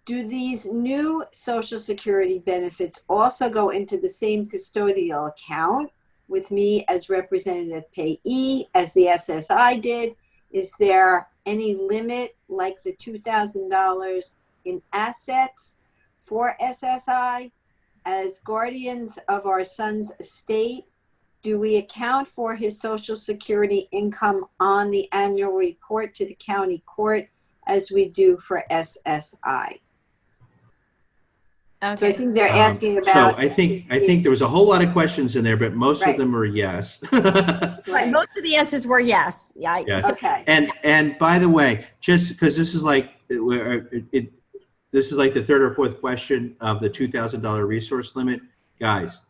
do these new Social Security benefits also go into the same custodial account with me as representative payee as the SSI did? Is there any limit like the $2,000 in assets for SSI? As guardians of our son's estate, do we account for his Social Security income on the annual report to the county court as we do for SSI? So I Okay. think they're asking So about. I think there was a whole lot of questions in there, but most Right. of them are yes. Right. Right. Most of the answers were yes. Yeah. Yes. Okay. And by the way, just because this is like this is like the third or fourth question of the $2,000 resource limit, guys.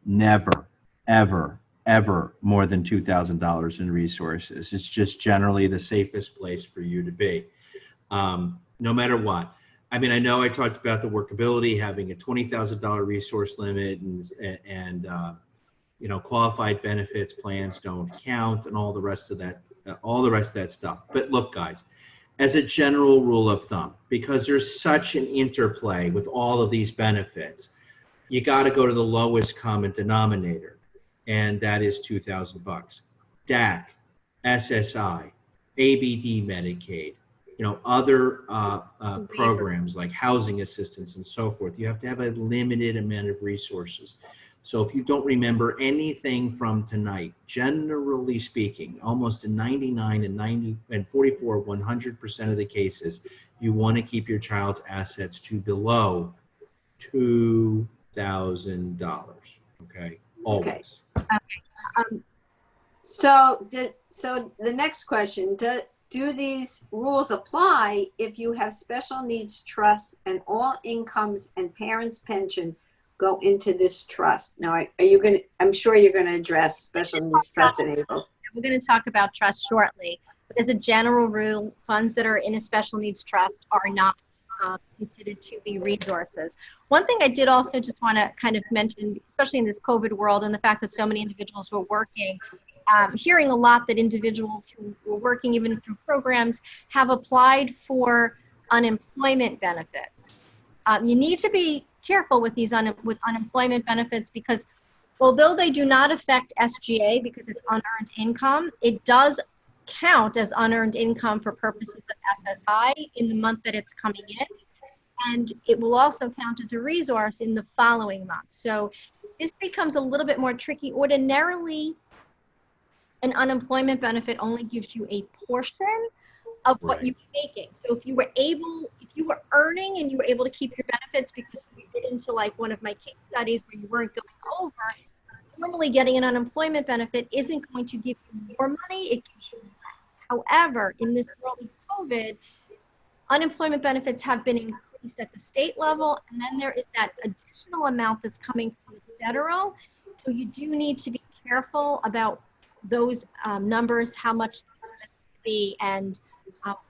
Never, ever, ever more than $2,000 in resources. It's just generally the safest place for you to be, no matter what. I mean, I know I talked about the workability, having a $20,000 resource limit, and you know, qualified benefits plans don't count, and all the rest of that stuff. But look, guys, as a general rule of thumb, because there's such an interplay with all of these benefits, you got to go to the lowest common denominator, and that is $2,000. DAC, SSI, ABD Medicaid, you know, other programs like housing assistance and so forth. You have to have a limited amount of resources. So if you don't remember anything from tonight, generally speaking, almost in 99 and 90 and 44, 100% of the cases, you want to keep your child's assets to below $2,000. Okay, always. Okay. So the next question, do these rules apply if you have special needs trusts and all incomes and parents' pension go into this trust? Now, are you going to, I'm sure you're going to address special needs trust in April. We're going to talk about trust shortly. But as a general rule, funds that are in a special needs trust are not considered to be resources. One thing I did also just want to kind of mention, especially in this COVID world and the fact that so many individuals were working, hearing a lot that individuals who were working even through programs have applied for unemployment benefits. You need to be careful with these with unemployment benefits, because although they do not affect SGA because it's unearned income, it does count as unearned income for purposes of SSI in the month that it's coming in, and it will also count as a resource in the following month. So this becomes a little bit more tricky. Ordinarily, an unemployment benefit only gives you a portion of what you were making. So if you were earning and you were able to keep your benefits, because we get into like one of my case studies where you weren't going over, normally getting an unemployment benefit isn't going to give you more money, it gives you less. However, in this world of COVID, unemployment benefits have been increased at the state level, and then there is that additional amount that's coming from the federal. So you do need to be careful about those numbers, how much they're going to be, and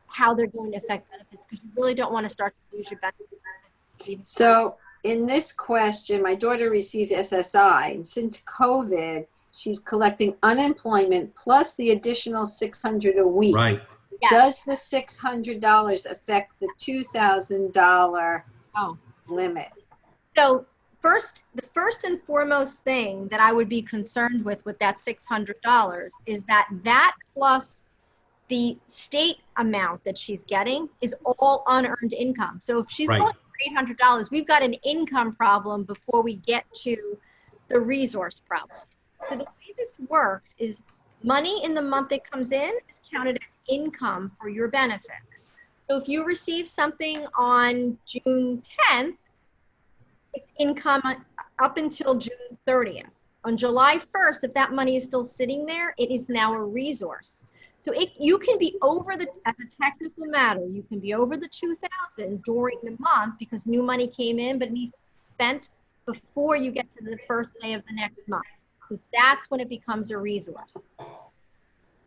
how they're going to affect benefits, because you really don't want to start to lose your benefits. So in this question, my daughter received SSI, and since COVID, she's collecting unemployment plus the additional $600 a week. Right. Yes. Does the $600 affect the $2,000 limit? So the first and foremost thing that I would be concerned with that $600 is that plus the state amount that she's getting is all unearned income. So if she's going for $800, we've got an income problem before we get to the resource problem. So the way this works is money in the month it comes in is counted as income for your benefit. So if you receive something on June 10th, it's income up until June 30th. On July 1st, if that money is still sitting there, it is now a resource. So you can be over as a technical matter, you can be over the $2,000 during the month because new money came in, but it needs to be spent before you get to the first day of the next month. So that's when it becomes a resource.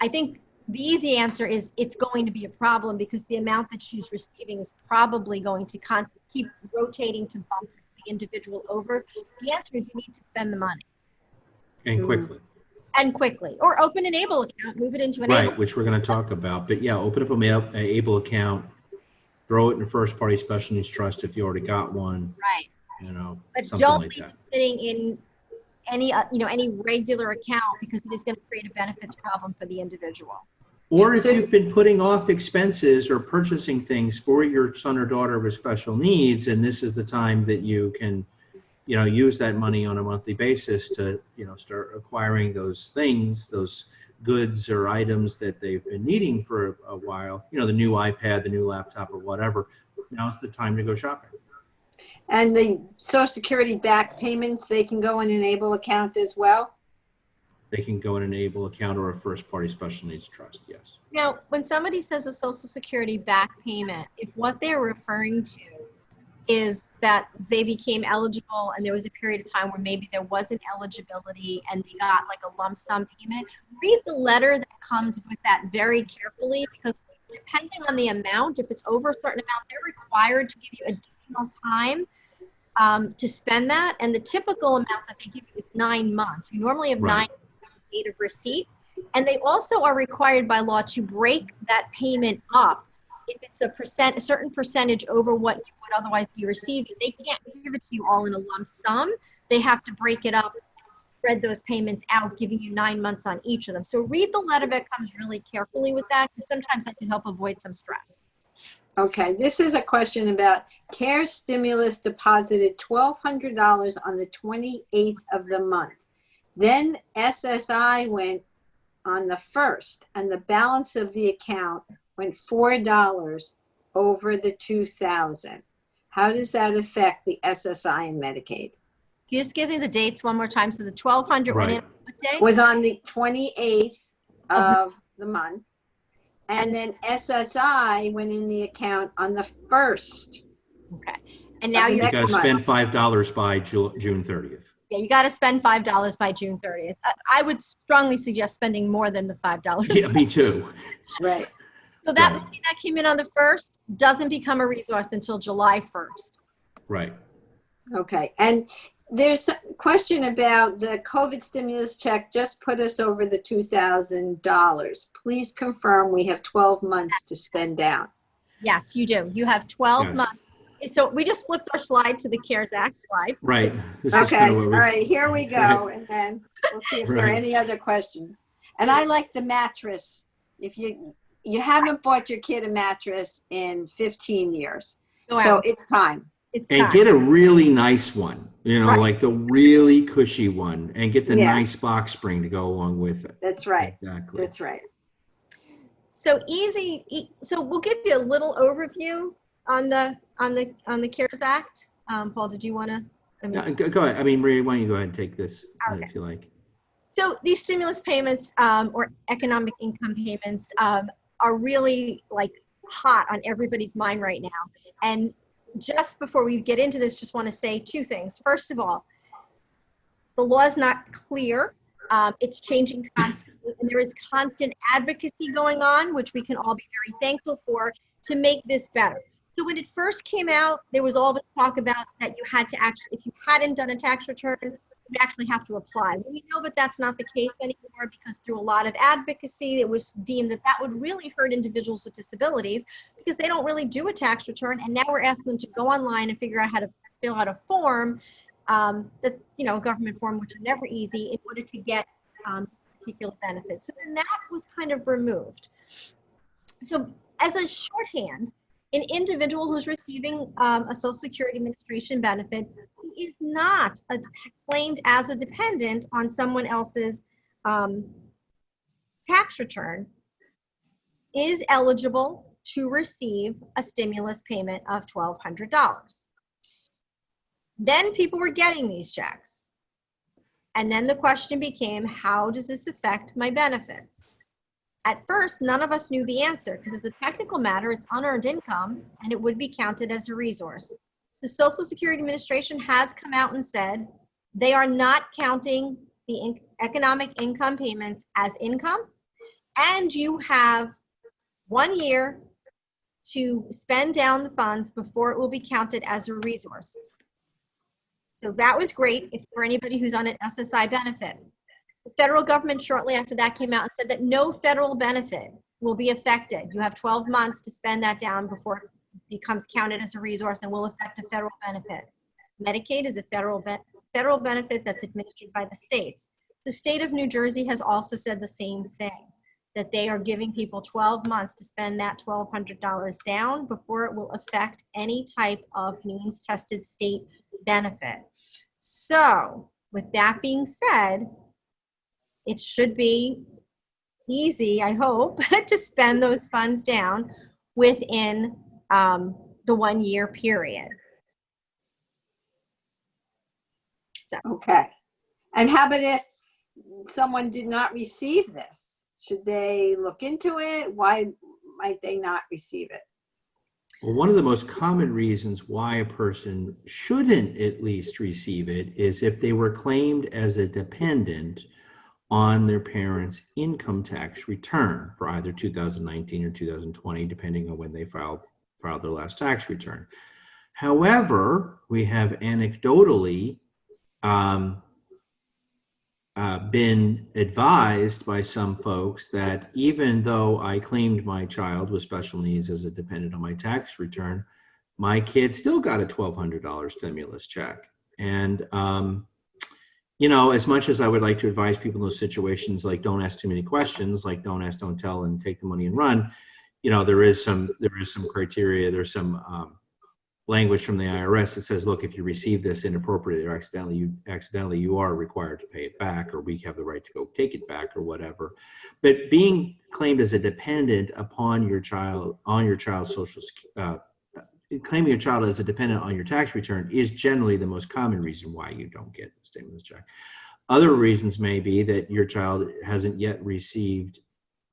I think the easy answer is it's going to be a problem, because the amount that she's receiving is probably going to keep rotating to bump the individual over. The answer is you need to spend the money. And quickly. And quickly. Or open an ABLE account, move it into an Right, ABLE. which we're going to talk about. But yeah, open up an ABLE account, throw it in a first party special needs trust if you already got one. Right. You know, But something don't like leave that. it sitting in any regular account, because it is going to create a benefits problem for the individual. Or if So you've been putting off expenses or purchasing things for your son or daughter with special needs, and this is the time that you can, use that money on a monthly basis to, start acquiring those things, those goods or items that they've been needing for a while, the new iPad, the new laptop or whatever, now's the time to go shopping. And the Social Security back payments, they can go in an Enable account as well? They can go in an Enable account or a first-party special needs trust, yes. Now, when somebody says a Social Security back payment, if what they're referring to is that they became eligible and there was a period of time where maybe there wasn't eligibility and they got like a lump sum payment, read the letter that comes with that very carefully, because depending on the amount, if it's over a certain amount, they're required to give you additional time to spend that. And the typical amount that they give you is 9 months. You normally have Right. 9 date of receipt. And they also are required by law to break that payment up if it's a certain percentage over what you would otherwise be receiving. They can't give it to you all in a lump sum. They have to break it up, spread those payments out, giving you 9 months on each of them. So read the letter that comes really carefully with that, because sometimes that can help avoid some stress. Okay, this is a question about CARES stimulus deposited $1,200 on the 28th of the month. Then SSI went on the 1st, and the balance of the account went $4 over the $2,000. How does that affect the SSI and Medicaid? Can you just give me the dates one more time? So the 1,200 went in Right. on what day? Was on the 28th of the month, and then SSI went in the account on the 1st. Okay. And now the you're You got to Next spend $5 by June 30th. Yeah, you got to spend $5 by June 30th. I would strongly suggest spending more than the $5. Yeah, me too. Right. So that Right. money that came in on the 1st doesn't become a resource until July 1st. Right. Okay, and there's a question about the COVID stimulus check just put us over the $2,000. Please confirm we have 12 months to spend down. Yes, you do. You have 12 Yes. months. So we just flipped our slide to the CARES Act slides. Right. This is Okay, kind of all what we. right, here we go, and then we'll see if there are Right. any other questions. And I like the mattress. If you haven't bought your kid a mattress in 15 years, Go so out. it's time. It's And time. get a really nice one, Right. like the really cushy one, and get the Yeah. nice box spring to go along with it. That's right. Exactly. That's right. So easy. So we'll give you a little overview on the CARES Act. Paul, did you want to? Go ahead. I mean, Maria, why don't you go ahead and take this Okay. if you like. So these stimulus payments or economic income payments are really like hot on everybody's mind right now. And just before we get into this, just want to say 2 things. First of all, the law is not clear. It's changing constantly, and there is constant advocacy going on, which we can all be very thankful for, to make this better. So when it first came out, there was all this talk about that you had to actually, if you hadn't done a tax return, you'd actually have to apply. Well, we know that that's not the case anymore, because through a lot of advocacy, it was deemed that that would really hurt individuals with disabilities because they don't really do a tax return. And now we're asking them to go online and figure out how to fill out a form, that, government form, which is never easy, in order to get particular benefits. So then that was kind of removed. So as a shorthand, an individual who's receiving a Social Security Administration benefit who is not claimed as a dependent on someone else's tax return is eligible to receive a stimulus payment of $1,200. Then people were getting these checks. And then the question became, how does this affect my benefits? At first, none of us knew the answer because as a technical matter, it's unearned income and it would be counted as a resource. The Social Security Administration has come out and said they are not counting the economic income payments as income, and you have 1 year to spend down the funds before it will be counted as a resource. So that was great for anybody who's on an SSI benefit. The federal government shortly after that came out and said that no federal benefit will be affected. You have 12 months to spend that down before it becomes counted as a resource and will affect a federal benefit. Medicaid is a federal benefit that's administered by the states. The state of New Jersey has also said the same thing, that they are giving people 12 months to spend that $1,200 down before it will affect any type of means-tested state benefit. So with that being said, it should be easy, I hope, to spend those funds down within the 1 year period. Okay. And how about if someone did not receive this? Should they look into it? Why might they not receive it? Well, one of the most common reasons why a person shouldn't at least receive it is if they were claimed as a dependent on their parents' income tax return for either 2019 or 2020, depending on when they filed their last tax return. However, we have anecdotally been advised by some folks that even though I claimed my child with special needs as a dependent on my tax return, my kid still got a $1,200 stimulus check. And, you know, as much as I would like to advise people in those situations, like don't ask too many questions, like don't ask, don't tell, and take the money and run, you know, there is some criteria, there's some language from the IRS that says, look, if you receive this inappropriately or accidentally, you are required to pay it back, or we have the right to go take it back or whatever. But being claimed as a dependent upon your child, on your child's social security, claiming your child as a dependent on your tax return is generally the most common reason why you don't get the stimulus check. Other reasons may be that your child hasn't yet received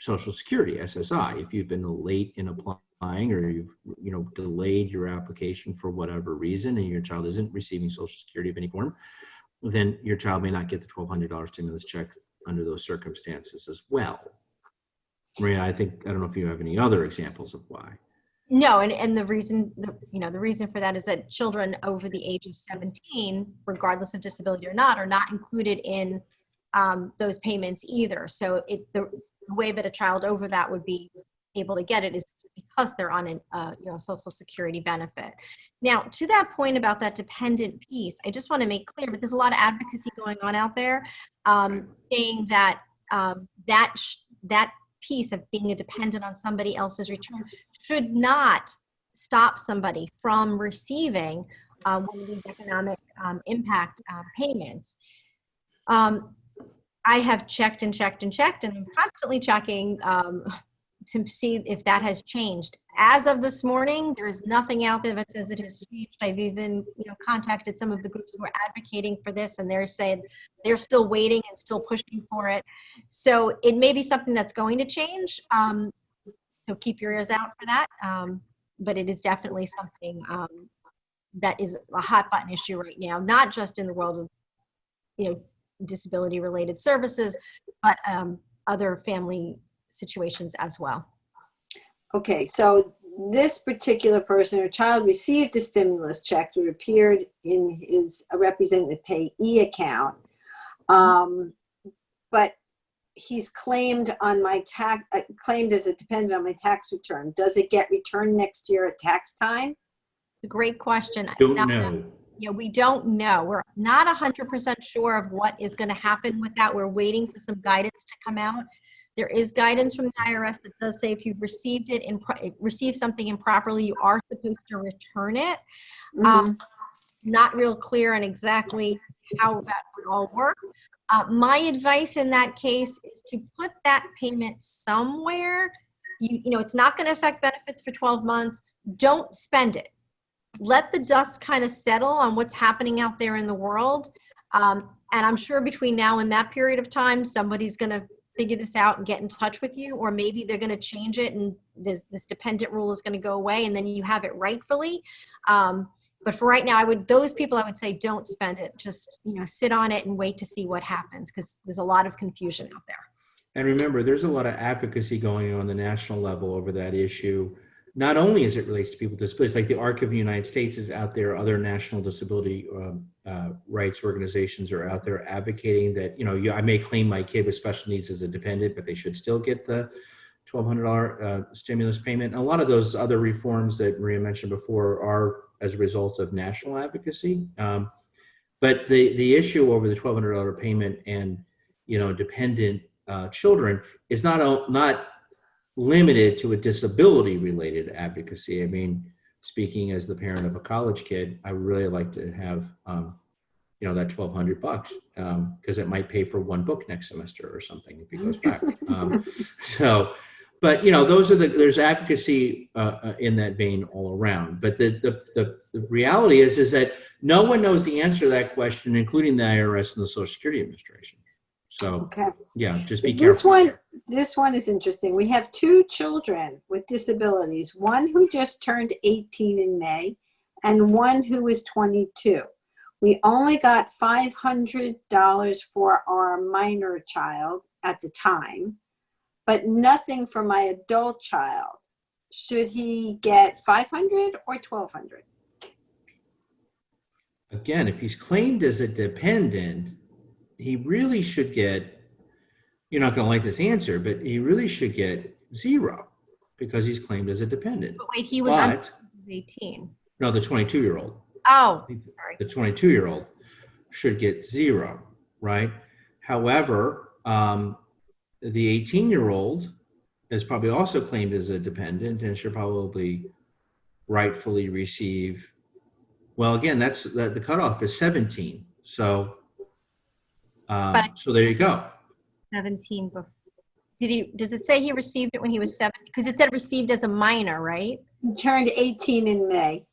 Social Security, SSI. If you've been late in applying, or you've delayed your application for whatever reason, and your child isn't receiving Social Security of any form, then your child may not get the $1,200 stimulus check under those circumstances as well. Maria, I don't know if you have any other examples of why. No, and the reason, the reason for that is that children over the age of 17, regardless of disability or not, are not included in those payments either. So the way that a child over that would be able to get it is because they're on a Social Security benefit. Now, to that point about that dependent piece, I just want to make clear, but there's a lot of advocacy going on out there saying that that piece of being a dependent on somebody else's return should not stop somebody from receiving one of these economic impact payments. I have checked and checked and checked, and I'm constantly checking to see if that has changed. As of this morning, there is nothing out there that says it has changed. I've even contacted some of the groups who are advocating for this, and they're saying they're still waiting and still pushing for it. So it may be something that's going to change. So keep your ears out for that. But it is definitely something that is a hot button issue right now, not just in the world of disability related services, but other family situations as well. Okay, so this particular person or child received a stimulus check that appeared in his representative payee account, but he's claimed on my claimed as a dependent on my tax return. Does it get returned next year at tax time? A great question. Don't know. Yeah, we don't know. We're not 100% sure of what is going to happen with that. We're waiting for some guidance to come out. There is guidance from the IRS that does say if you've received received something improperly, you are supposed to return it. Not real clear on exactly how that would all work. My advice in that case is to put that payment somewhere. It's not going to affect benefits for 12 months. Don't spend it. Let the dust kind of settle on what's happening out there in the world. And I'm sure between now and that period of time, somebody's going to figure this out and get in touch with you, or maybe they're going to change it and this dependent rule is going to go away and then you have it rightfully. But for right now, those people, I would say, don't spend it. Just, sit on it and wait to see what happens, because there's a lot of confusion out there. And remember, there's a lot of advocacy going on the national level over that issue. Not only as it relates to people with disabilities, like the ARC of the United States is out there, other national disability rights organizations are out there advocating that, I may claim my kid with special needs as a dependent, but they should still get the $1,200 stimulus payment. And a lot of those other reforms that Maria mentioned before are as a result of national advocacy. But the issue over the $1,200 payment and, dependent children is not limited to a disability related advocacy. I mean, speaking as the parent of a college kid, I would really like to have, that $1,200 because it might pay for one book next semester or something if he goes back. So But, you know, there's advocacy in that vein all around. But the reality is that no one knows the answer to that question, including the IRS and the Social Security Administration. So, Okay. yeah, just be This careful. this one is interesting. We have two children with disabilities, one who just turned 18 in May and one who is 22. We only got $500 for our minor child at the time, but nothing for my adult child. Should he get 500 or 1,200? Again, if he's claimed as a dependent, he really should get, you're not going to like this answer, but he really should get 0 because he's claimed as a dependent. But wait, he was under But, 18. no, the 22-year-old. Oh, sorry. The 22-year-old should get 0, right? However, the 18-year-old is probably also claimed as a dependent and should probably rightfully receive, well, again, the cutoff is 17. So, so there you go. 17 before. Does it say he received it when he was 7? Because it said received as a minor, right? He turned 18 in May.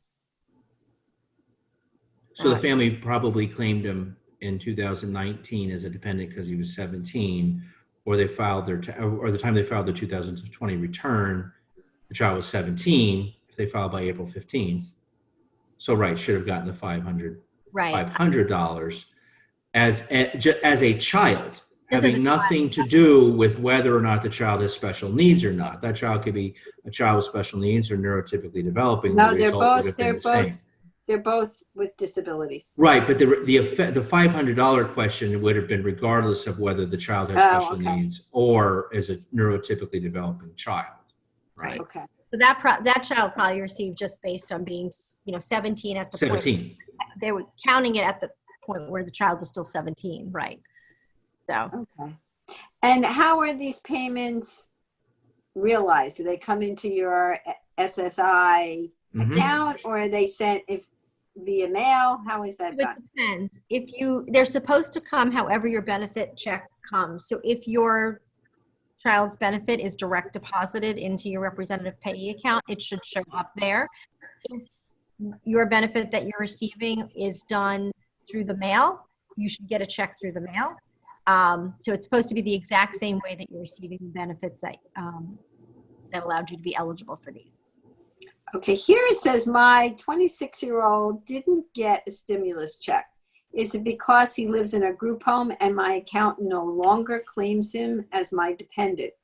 So the family probably claimed him in 2019 as a dependent because he was 17, or they filed or the time they filed their 2020 return, the child was 17. If they filed by April 15th, so right, should have gotten the $500 as a child, having nothing to do with whether or not the child has special needs or not. That child could be a child with special needs or neurotypically developing. No, they're both with disabilities. Right, but the $500 question would have been regardless of whether the child has special needs or is a neurotypically developing child. Right. Okay. So that child probably received just based on being, 17 at the 17. point. They were counting it at the point where the child was still 17, right? So. Okay. And how are these payments realized? Do they come into your SSI account, or are they sent via mail? How is that done? It depends. They're supposed to come however your benefit check comes. So if your child's benefit is direct deposited into your representative payee account, it should show up there. If your benefit that you're receiving is done through the mail, you should get a check through the mail. So it's supposed to be the exact same way that you're receiving benefits that allowed you to be eligible for these. Okay, here it says my 26-year-old didn't get a stimulus check. Is it because he lives in a group home and my account no longer claims him as my dependent?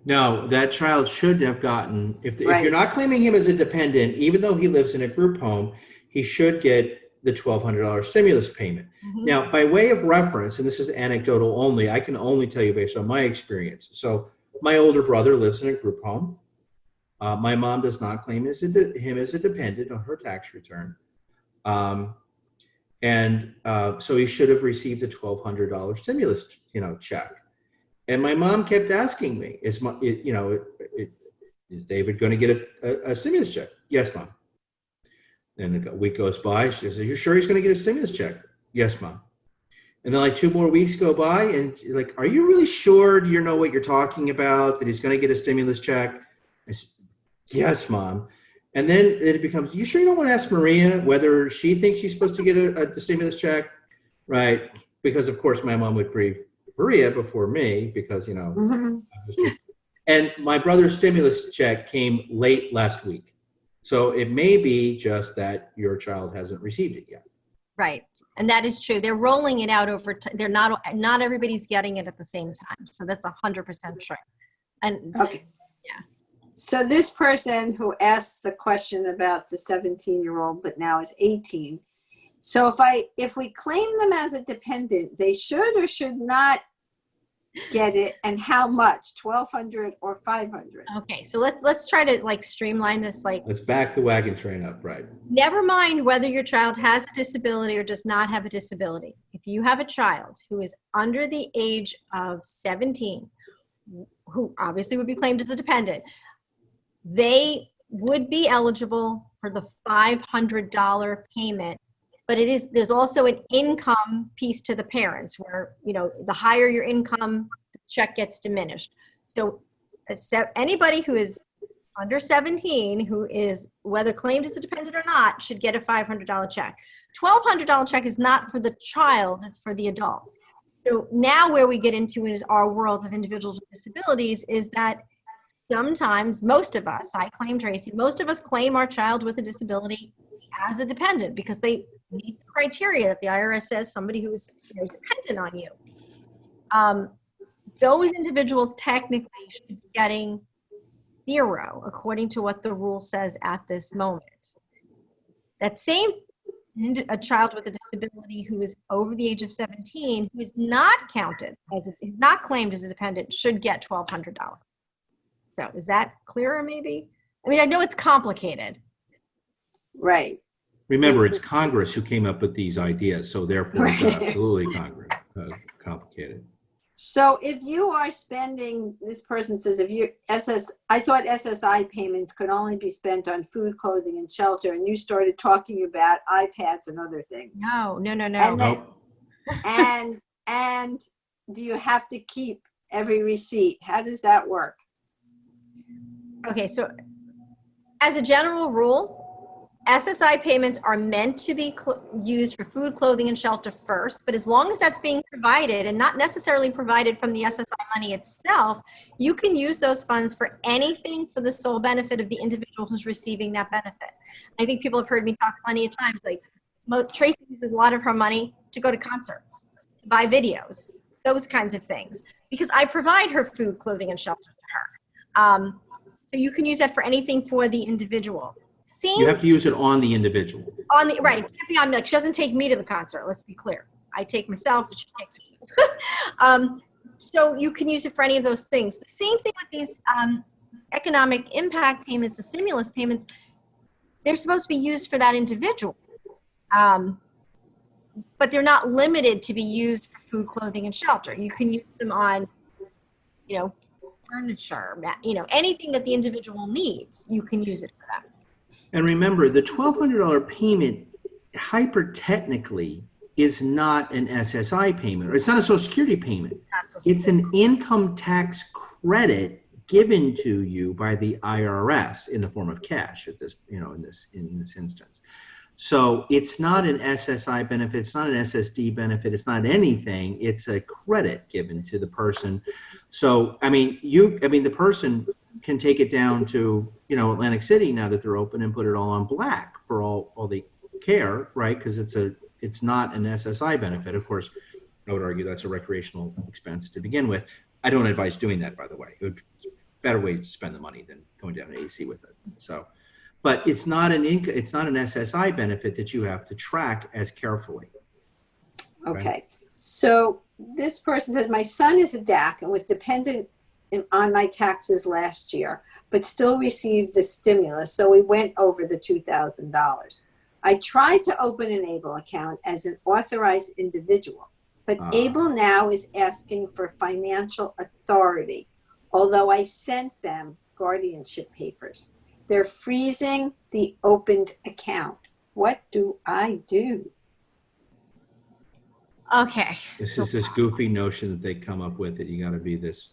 No, that child should have gotten, if you're not claiming him as a dependent, even though he lives in a group home, he should get the $1,200 stimulus payment. Now, by way of reference, and this is anecdotal only, I can only tell you based on my experience. So my older brother lives in a group home. My mom does not claim him as a dependent on her tax return. So he should have received a $1,200 stimulus, check. And my mom kept asking me, is David going to get a stimulus check? Yes, Mom. Then a week goes by. She says, "Are you sure he's going to get a stimulus check?" Yes, Mom. And then like 2 more weeks go by, and she's like, "Are you really sure you know what you're talking about, that he's going to get a stimulus check?" I said, "Yes, Mom." And then it becomes, "You sure you don't want to ask Maria whether she thinks she's supposed to get a stimulus check?" Right? Because of course my mom would brief Maria before me because, and my brother's stimulus check came late last week. So it may be just that your child hasn't received it yet. Right. And that is true. They're rolling it out over they're not everybody's getting it at the same time. So that's 100% true. And okay. Yeah. So this person who asked the question about the 17-year-old but now is 18. So if we claim them as a dependent, they should or should not get it, and how much? 1,200 or 500? Okay, so let's try to streamline this. Let's back the wagon train up, right? Never mind whether your child has a disability or does not have a disability. If you have a child who is under the age of 17, who obviously would be claimed as a dependent, they would be eligible for the $500 payment. But there's also an income piece to the parents where, the higher your income, the check gets diminished. So anybody who is under 17, who is whether claimed as a dependent or not, should get a $500 check. $1,200 check is not for the child, it's for the adult. So now where we get into is our world of individuals with disabilities is that sometimes, most of us, I claim Tracy, most of us claim our child with a disability as a dependent because they meet the criteria that the IRS says somebody who is dependent on you. Those individuals technically should be getting 0 according to what the rule says at this moment. That same a child with a disability who is over the age of 17, who is not counted as is not claimed as a dependent, should get $1,200. So is that clearer maybe? I mean, I know it's complicated. Right. Remember, it's Congress who came up with these ideas, so therefore it's absolutely complicated. So if you are spending, this person says, if you I thought SSI payments could only be spent on food, clothing, and shelter, and you started talking about iPads and other things. No. And do you have to keep every receipt? How does that work? Okay, so as a general rule, SSI payments are meant to be used for food, clothing, and shelter first, but as long as that's being provided and not necessarily provided from the SSI money itself, you can use those funds for anything for the sole benefit of the individual who's receiving that benefit. I think people have heard me talk plenty of times, like Tracy uses a lot of her money to go to concerts, to buy videos, those kinds of things, because I provide her food, clothing, and shelter to her. So you can use that for anything for the individual. You have to use it on the individual. Right. It can't be on me. Like, she doesn't take me to the concert. Let's be clear. I take myself. She takes herself. So you can use it for any of those things. The same thing with these economic impact payments, the stimulus payments. They're supposed to be used for that individual, but they're not limited to be used for food, clothing, and shelter. You can use them on, furniture, anything that the individual needs. You can use it for that. And remember, the $1,200 payment, hyper-technically, is not an SSI payment, or it's not a Social Security payment. It's an income tax credit given to you by the IRS in the form of cash at this, in this instance. So it's not an SSI benefit, it's not an SSD benefit, it's not anything. It's a credit given to the person. So the person can take it down to Atlantic City now that they're open and put it all on black for all the care, right? Because it's not an SSI benefit. Of course, I would argue that's a recreational expense to begin with. I don't advise doing that, by the way. It would be better ways to spend the money than going down to AC with it. So, but it's not an SSI benefit that you have to track as carefully. Okay. Right? So this person says, my son is a DAC and was dependent on my taxes last year, but still received the stimulus. So we went over the $2,000. I tried to open an ABLE account as an authorized individual, but ABLE now is asking for financial authority, although I sent them guardianship papers. They're freezing the opened account. What do I do? Okay. This is this goofy notion that they come up with that you got to be this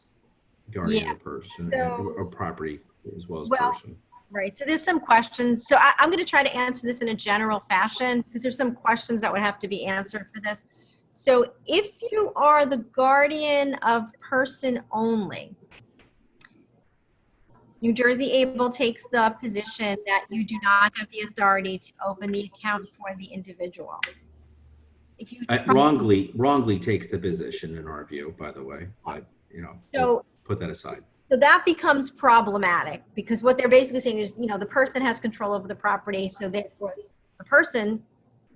guardian person or property as well as person. Right. So there's some questions. So I'm going to try to answer this in a general fashion because there's some questions that would have to be answered for this. So if you are the guardian of person only, New Jersey ABLE takes the position that you do not have the authority to open the account for the individual. If you wrongly takes the position in our view, by the way, but so put that aside. So that becomes problematic because what they're basically saying is, the person has control over the property. So therefore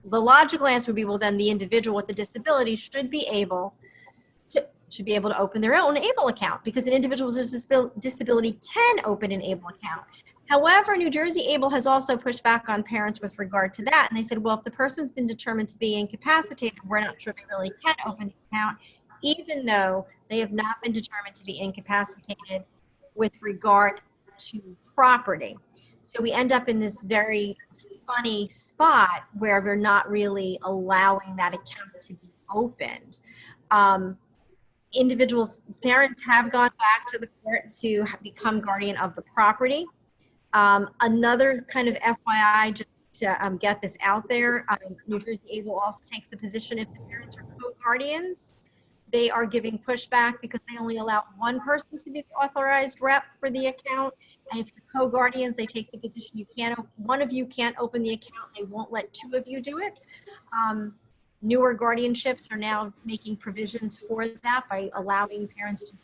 the logical answer would be, well, then the individual with the disability should be able to open their own ABLE account because an individual with disability can open an ABLE account. However, New Jersey ABLE has also pushed back on parents with regard to that. And they said, well, if the person's been determined to be incapacitated, we're not sure they really can open the account, even though they have not been determined to be incapacitated with regard to property. So we end up in this very funny spot where we're not really allowing that account to be opened. parents have gone back to the court to become guardian of the property. Another kind of FYI, just to get this out there, New Jersey Able also takes the position if the parents are co-guardians, they are giving pushback because they only allow one person to be the authorized rep for the account. And if you're co-guardians, they take the position one of you can't open the account. They won't let two of you do it. Newer guardianships are now making provisions for that by allowing parents to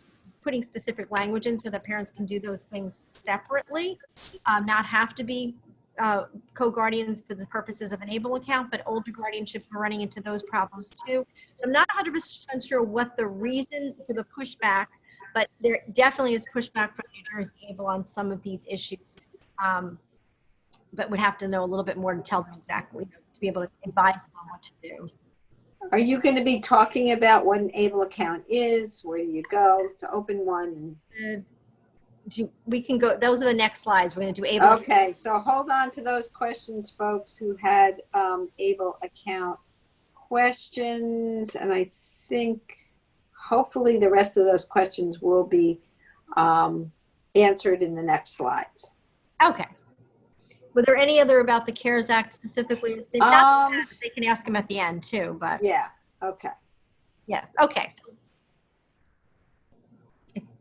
putting specific language in so that parents can do those things separately, not have to be co-guardians for the purposes of an ABLE account, but older guardianships are running into those problems too. So I'm not 100% sure what the reason for the pushback, but there definitely is pushback from New Jersey ABLE on some of these issues. But would have to know a little bit more to tell them exactly, to be able to advise them on what to do. Are you going to be talking about what an ABLE account is? Where do you go to open one? We can go, those are the next slides. We're going to do ABLE. Okay, so hold on to those questions, folks who had ABLE account questions. And I think hopefully the rest of those questions will be answered in the next slides. Okay. Were there any other about the CARES Act specifically? If they've not, they can ask them at the end too, but. Yeah, okay. Yeah, okay. So,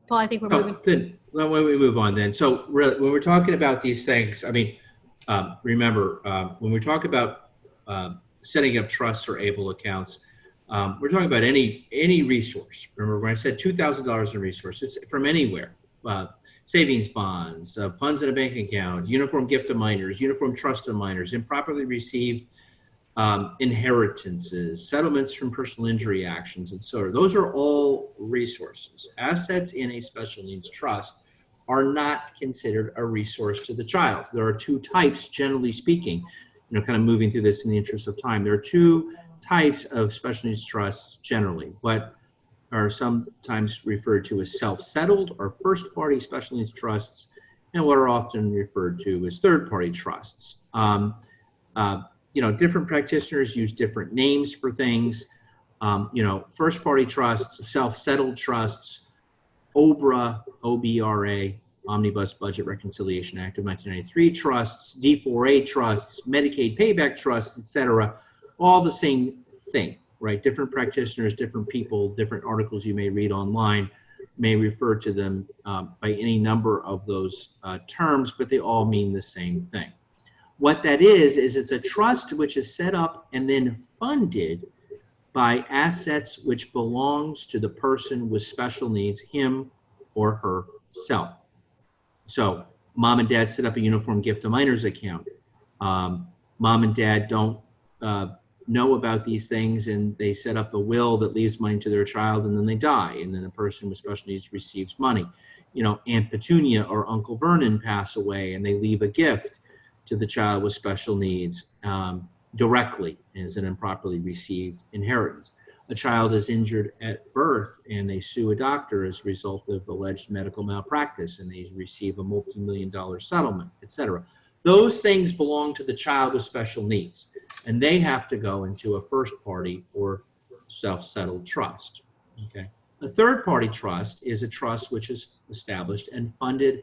Paul, I think we're moving. Then when we move on then. So really, when we're talking about these things, I mean, remember, when we talk about setting up trusts or ABLE accounts, we're talking about any resource. Remember when I said $2,000 in resource, it's from anywhere. Savings bonds, funds in a bank account, uniform gift to minors, uniform trust to minors, improperly received inheritances, settlements from personal injury actions, and so on. Those are all resources. Assets in a special needs trust are not considered a resource to the child. There are two types, generally speaking, kind of moving through this in the interest of time. There are two types of special needs trusts generally, but are sometimes referred to as self-settled or first-party special needs trusts, and what are often referred to as third-party trusts. Different practitioners use different names for things. First-party trusts, self-settled trusts, OBRA, O-B-R-A, Omnibus Budget Reconciliation Act of 1993 trusts, D4A trusts, Medicaid payback trusts, etc., all the same thing. Right, different practitioners, different people, different articles you may read online may refer to them by any number of those terms, but they all mean the same thing. What that is it's a trust which is set up and then funded by assets which belongs to the person with special needs, him or herself. So mom and dad set up a uniform gift to minors account. Mom and dad don't know about these things, and they set up a will that leaves money to their child, and then they die, and then a person with special needs receives money. Aunt Petunia or Uncle Vernon pass away, and they leave a gift to the child with special needs directly as an improperly received inheritance. A child is injured at birth, and they sue a doctor as a result of alleged medical malpractice, and they receive a multi-million-dollar settlement, etc. Those things belong to the child with special needs, and they have to go into a first-party or self-settled trust. Okay. A third-party trust is a trust which is established and funded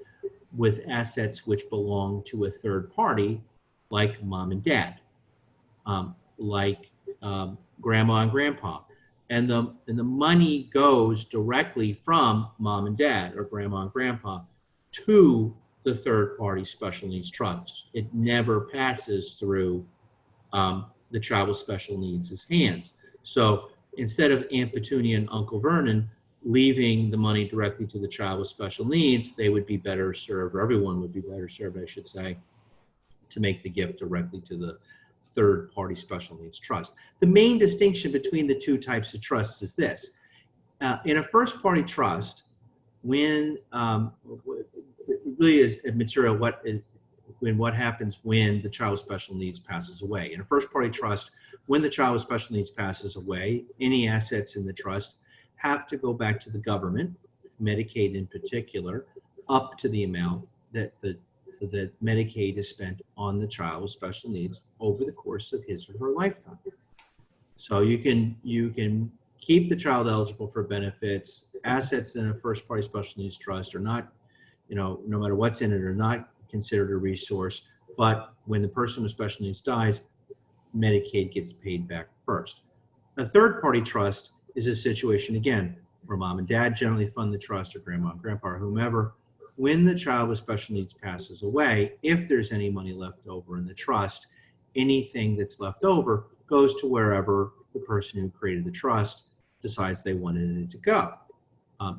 with assets which belong to a third party, like mom and dad, like grandma and grandpa, and the money goes directly from mom and dad or grandma and grandpa to the third party special needs trust. It never passes through the child with special needs' hands. So instead of Aunt Petunia and Uncle Vernon leaving the money directly to the child with special needs, they would be better served, or everyone would be better served, I should say, to make the gift directly to the third party special needs trust. The main distinction between the two types of trusts is this. In a first party trust, when it really is immaterial what happens when the child with special needs passes away. In a first party trust, when the child with special needs passes away, any assets in the trust have to go back to the government, Medicaid in particular, up to the amount that Medicaid is spent on the child with special needs over the course of his or her lifetime. So you can keep the child eligible for benefits. Assets in a first-party special needs trust are not, no matter what's in it, are not considered a resource. But when the person with special needs dies, Medicaid gets paid back first. A third-party trust is a situation, again, where mom and dad generally fund the trust, or grandma and grandpa, or whomever. When the child with special needs passes away, if there's any money left over in the trust, anything that's left over goes to wherever the person who created the trust decides they wanted it to go.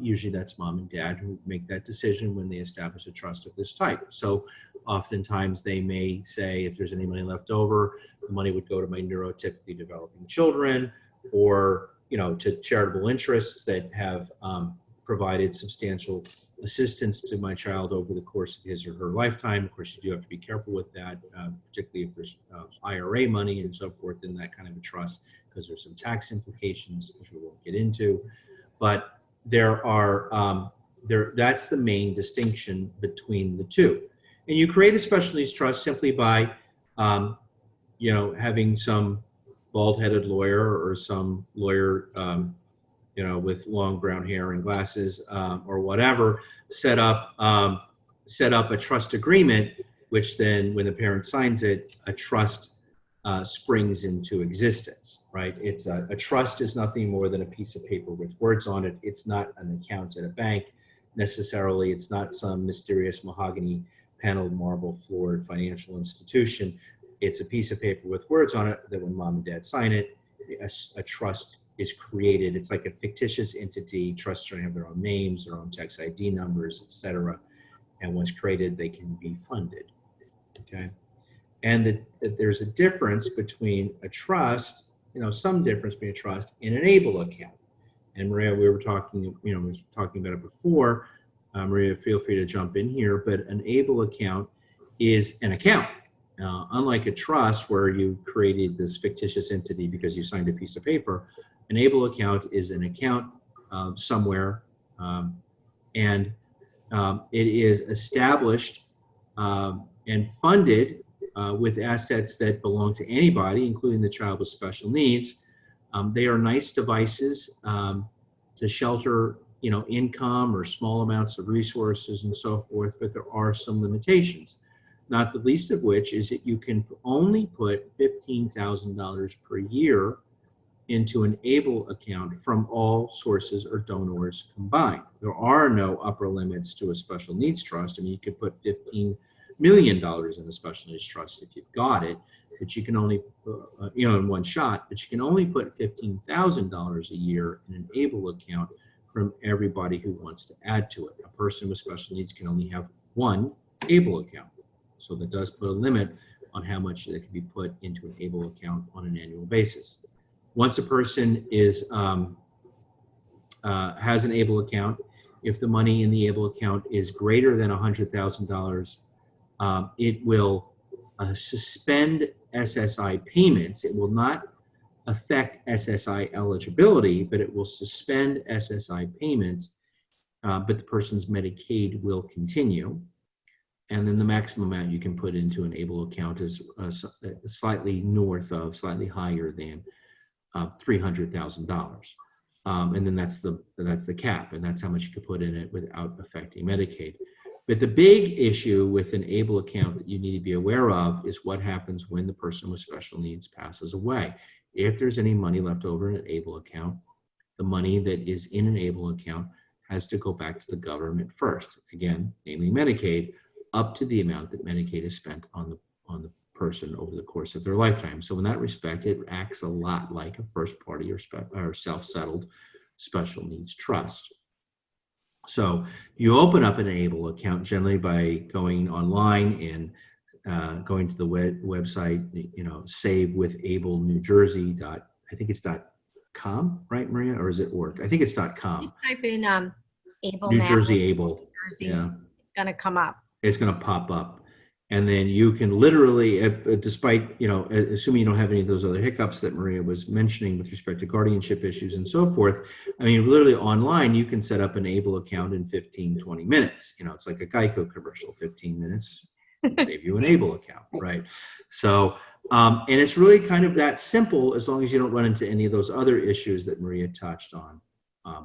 Usually that's mom and dad who make that decision when they establish a trust of this type. So oftentimes they may say, if there's any money left over, the money would go to my neurotypically developing children, or to charitable interests that have provided substantial assistance to my child over the course of his or her lifetime. Of course, you do have to be careful with that, particularly if there's IRA money and so forth in that kind of a trust, because there's some tax implications, which we won't get into. But there are, that's the main distinction between the two. And you create a special needs trust simply by, having some bald-headed lawyer or some lawyer, with long brown hair and glasses, or whatever, set up a trust agreement, which then, when the parent signs it, a trust springs into existence, right? It's a trust is nothing more than a piece of paper with words on it. It's not an account at a bank necessarily. It's not some mysterious mahogany paneled marble floored financial institution. It's a piece of paper with words on it that when mom and dad sign it, a trust is created. It's like a fictitious entity. Trusts don't have their own names, their own tax ID numbers, etc. And once created, they can be funded. Okay. And there's a difference between a trust, some difference between a trust and an ABLE account. And Maria, we were talking about it before. Maria, feel free to jump in here, but an ABLE account is an account. Unlike a trust where you created this fictitious entity because you signed a piece of paper, an ABLE account is an account somewhere, and it is established and funded with assets that belong to anybody, including the child with special needs. They are nice devices to shelter, income or small amounts of resources and so forth, but there are some limitations. Not the least of which is that you can only put $15,000 per year into an ABLE account from all sources or donors combined. There are no upper limits to a special needs trust. I mean, you could put $15 million in a special needs trust if you've got it, but you can only, in one shot, but you can only put $15,000 a year in an ABLE account from everybody who wants to add to it. A person with special needs can only have one ABLE account. So that does put a limit on how much that can be put into an ABLE account on an annual basis. Once a person is has an ABLE account, if the money in the ABLE account is greater than $100,000, it will suspend SSI payments. It will not affect SSI eligibility, but it will suspend SSI payments, but the person's Medicaid will continue. And then the maximum amount you can put into an ABLE account is slightly higher than $300,000. And then that's the cap, and that's how much you can put in it without affecting Medicaid. But the big issue with an ABLE account that you need to be aware of is what happens when the person with special needs passes away. If there's any money left over in an ABLE account, the money that is in an ABLE account has to go back to the government first. Again, namely Medicaid, up to the amount that Medicaid has spent on the person over the course of their lifetime. So in that respect, it acts a lot like a first party or self-settled special needs trust. So you open up an ABLE account generally by going online and going to the website, savewithable.newjersey. I think it's .com, right, Maria, or is it .org? I think it's .com. Just type in ABLE New now, Jersey ABLE. New Jersey. Yeah. It's going to come up. It's going to pop up. And then you can literally, despite, assuming you don't have any of those other hiccups that Maria was mentioning with respect to guardianship issues and so forth, I mean, literally online, you can set up an ABLE account in 15, 20 minutes. It's like a Geico commercial, 15 minutes, save you an ABLE account, right? So And it's really kind of that simple as long as you don't run into any of those other issues that Maria touched on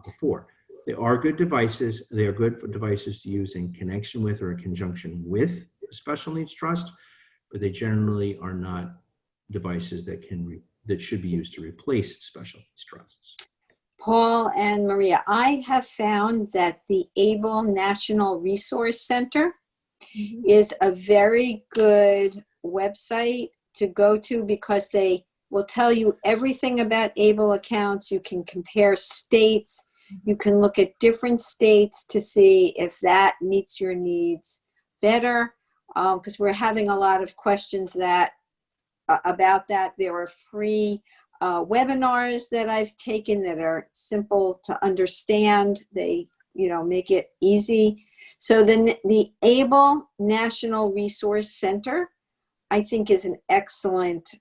before. They are good devices. They are good for devices to use in connection with or in conjunction with a special needs trust, but they generally are not devices that should be used to replace special needs trusts. Paul and Maria, I have found that the ABLE National Resource Center is a very good website to go to because they will tell you everything about ABLE accounts. You can compare states. You can look at different states to see if that meets your needs better, because we're having a lot of questions about that. There are free webinars that I've taken that are simple to understand. They, make it easy. So then the ABLE National Resource Center, I think, is an excellent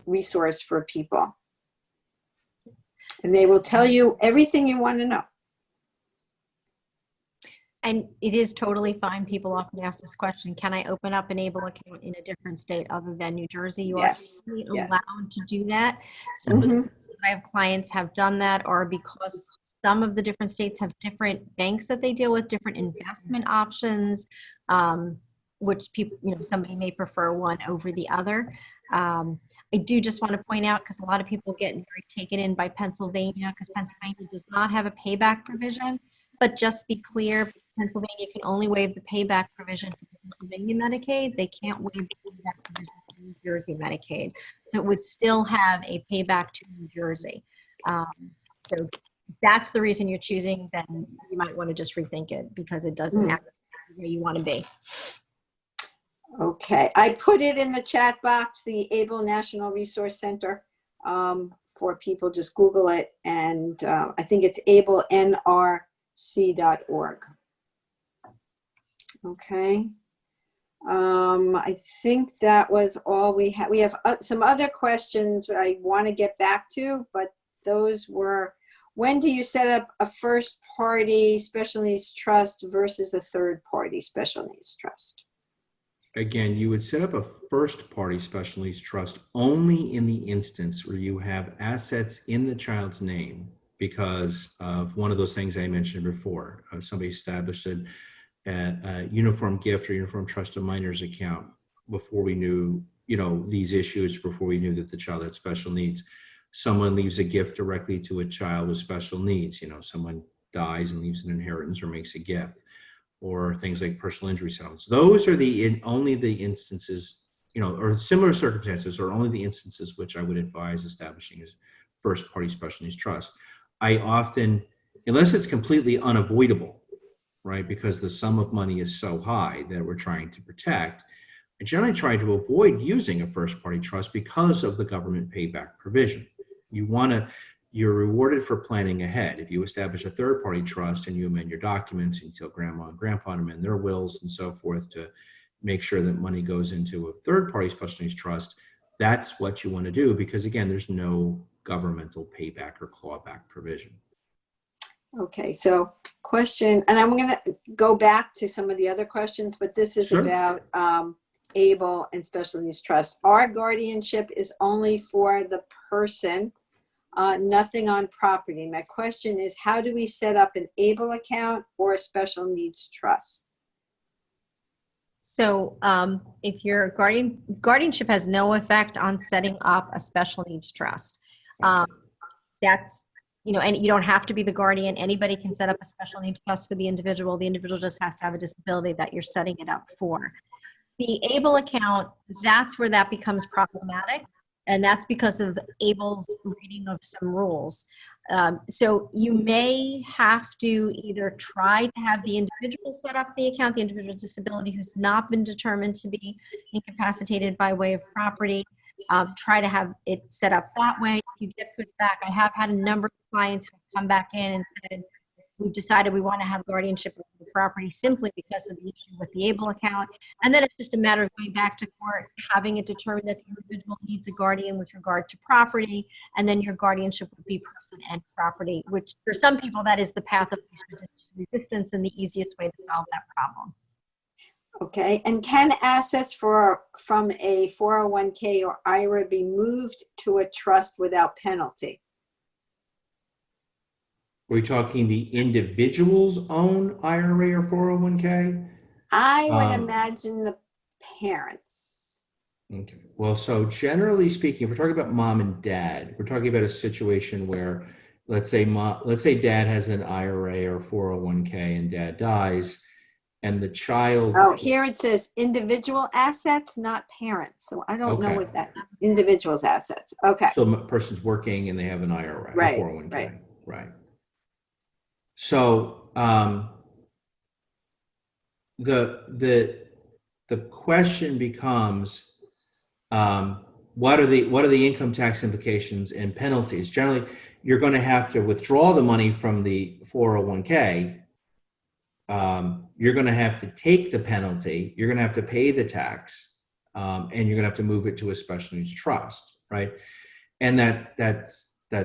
resource for people. And they will tell you everything you want to know. And it is totally fine. People often ask this question, can I open up an ABLE account in a different state other than New Jersey? You Yes. are totally Yes. allowed to do that. Some of the I have clients have done that, or because some of the different states have different banks that they deal with, different investment options, which people, somebody may prefer one over the other. I do just want to point out, because a lot of people get very taken in by Pennsylvania, because Pennsylvania does not have a payback provision. But just be clear, Pennsylvania can only waive the payback provision for Pennsylvania Medicaid. They can't waive the payback provision for New Jersey Medicaid. So it would still have a payback to New Jersey. So that's the reason you're choosing, then you might want to just rethink it, because it doesn't have where you want to be. Okay, I put it in the chat box, the ABLE National Resource Center, for people. Just Google it, and I think it's ablenrc.org. Okay, I think that was all we have. We have some other questions that I want to get back to, but those were, when do you set up a first party special needs trust versus a third party special needs trust? Again, you would set up a first-party special needs trust only in the instance where you have assets in the child's name because of one of those things I mentioned before. Somebody established a uniform gift or uniform trust of minors account before we knew, these issues, before we knew that the child had special needs. Someone leaves a gift directly to a child with special needs. Someone dies and leaves an inheritance or makes a gift. Or things like personal injury settlements. Those are only the instances, or similar circumstances, or only the instances which I would advise establishing as first-party special needs trust. I often, unless it's completely unavoidable, right, because the sum of money is so high that we're trying to protect, I generally try to avoid using a first-party trust because of the government payback provision. You're rewarded for planning ahead. If you establish a third-party trust and you amend your documents and you tell grandma and grandpa to amend their wills and so forth to make sure that money goes into a third-party special needs trust, that's what you want to do because, again, there's no governmental payback or clawback provision. Okay, so question, and I'm going to go back to some of the other questions, but this is about ABLE and special needs trust. Our guardianship is only for the person, nothing on property. My question is, how do we set up an ABLE account or a special needs trust? So if your guardianship has no effect on setting up a special needs trust. That's, and you don't have to be the guardian. Anybody can set up a special needs trust for the individual. The individual just has to have a disability that you're setting it up for. The ABLE account, that's where that becomes problematic. And that's because of ABLE's reading of some rules. So you may have to either try to have the individual set up the account, the individual's disability who's not been determined to be incapacitated by way of property, try to have it set up that way. If you get put back, I have had a number of clients who have come back in and said, we've decided we want to have guardianship of the property simply because of the issue with the ABLE account. And then it's just a matter of going back to court, having it determined that the individual needs a guardian with regard to property, and then your guardianship would be person and property, which for some people, that is the path of least resistance and the easiest way to solve that problem. Okay, and can assets from a 401k or IRA be moved to a trust without penalty? Are we talking the individual's own IRA or 401k? I would imagine the parents. Okay. Well, so generally speaking, if we're talking about mom and dad, we're talking about a situation where, let's say dad has an IRA or 401k and dad dies, and the child. Oh, here it says individual assets, not parents. So I don't know Okay. what that individual's assets. Okay. So a person's working and they have an IRA, Right, or 401k, right. right? So the question becomes, what are the income tax implications and penalties? Generally, you're going to have to withdraw the money from the 401k. You're going to have to take the penalty. You're going to have to pay the tax, and you're going to have to move it to a special needs trust, right? And that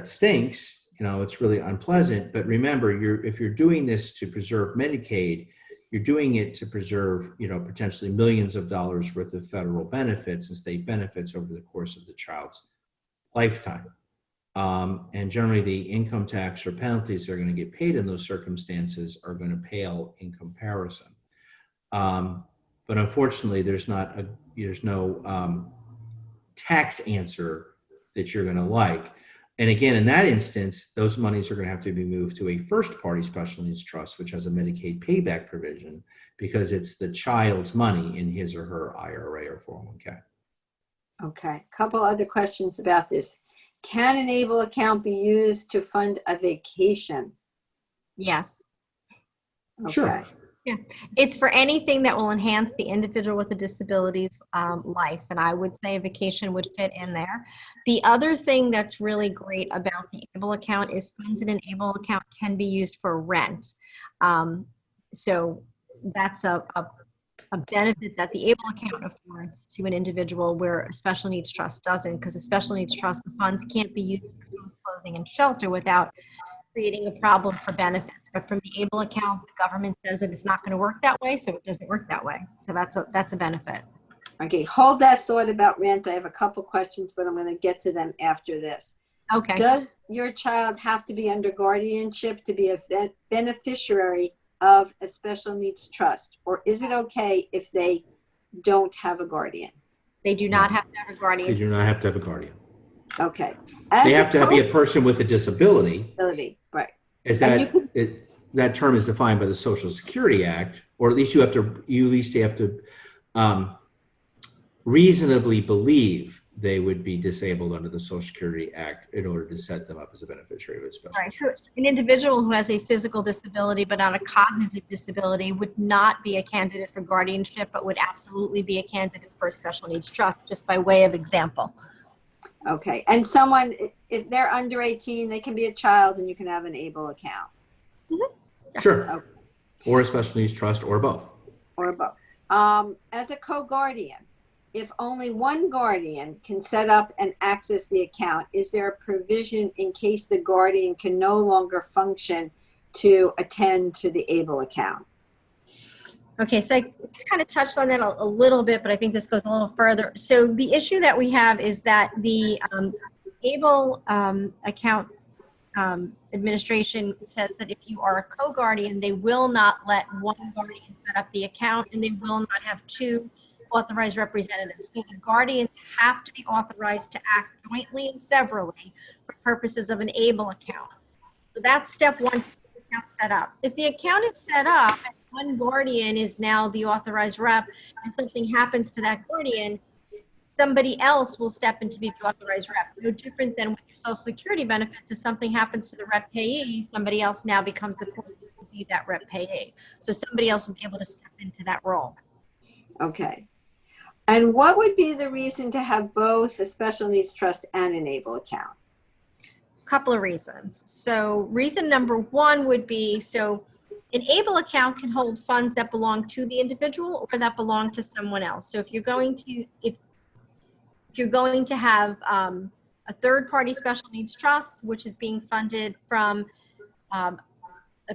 stinks. It's really unpleasant. But remember, if you're doing this to preserve Medicaid, you're doing it to preserve, potentially millions of dollars worth of federal benefits and state benefits over the course of the child's lifetime. And generally, the income tax or penalties that are going to get paid in those circumstances are going to pale in comparison. But unfortunately, there's no tax answer that you're going to like. And again, in that instance, those monies are going to have to be moved to a first-party special needs trust, which has a Medicaid payback provision, because it's the child's money in his or her IRA or 401k. Okay, a couple other questions about this. Can an ABLE account be used to fund a vacation? Yes. Okay. Sure. Yeah, it's for anything that will enhance the individual with a disability's life, and I would say a vacation would fit in there. The other thing that's really great about the ABLE account is funds in an ABLE account can be used for rent. So that's a benefit that the ABLE account affords to an individual where a special needs trust doesn't, because a special needs trust, the funds can't be used for food, clothing, and shelter without creating a problem for benefits. But from the ABLE account, the government says that it's not going to work that way, so it doesn't work that way. So that's a benefit. Okay, hold that thought about rent. I have a couple questions, but I'm going to get to them after this. Okay. Does your child have to be under guardianship to be a beneficiary of a special needs trust, or is it okay if they don't have a guardian? They do not have to have a guardian. They do not have to have a guardian. Okay. They have to be a person with a disability. Right. Is that term is defined by the Social Security Act, or at least you have to reasonably believe they would be disabled under the Social Security Act in order to set them up as a beneficiary of a special Right. trust. So an individual who has a physical disability but not a cognitive disability would not be a candidate for guardianship, but would absolutely be a candidate for a special needs trust, just by way of example. Okay. And someone, if they're under 18, they can be a child and you can have an ABLE account. Mm-hmm. Sure. Okay. Or a special needs trust, or both. Or both. As a co-guardian, if only one guardian can set up and access the account, is there a provision in case the guardian can no longer function to attend to the ABLE account? Okay, so I kind of touched on that a little bit, but I think this goes a little further. So the issue that we have is that the ABLE account administration says that if you are a co-guardian, they will not let one guardian set up the account, and they will not have two authorized representatives. So the guardians have to be authorized to act jointly and severally for purposes of an ABLE account. So that's step one, the account set up. If the account is set up and one guardian is now the authorized rep and something happens to that guardian, somebody else will step in to be the authorized rep. No different than with your Social Security benefits. If something happens to the rep payee, somebody else now becomes appointed to be that rep payee. So somebody else will be able to step into that role. Okay. And what would be the reason to have both a special needs trust and an ABLE account? Couple of reasons. So reason number one would be, so an ABLE account can hold funds that belong to the individual or that belong to someone else. So if you're going to have a third-party special needs trust, which is being funded from a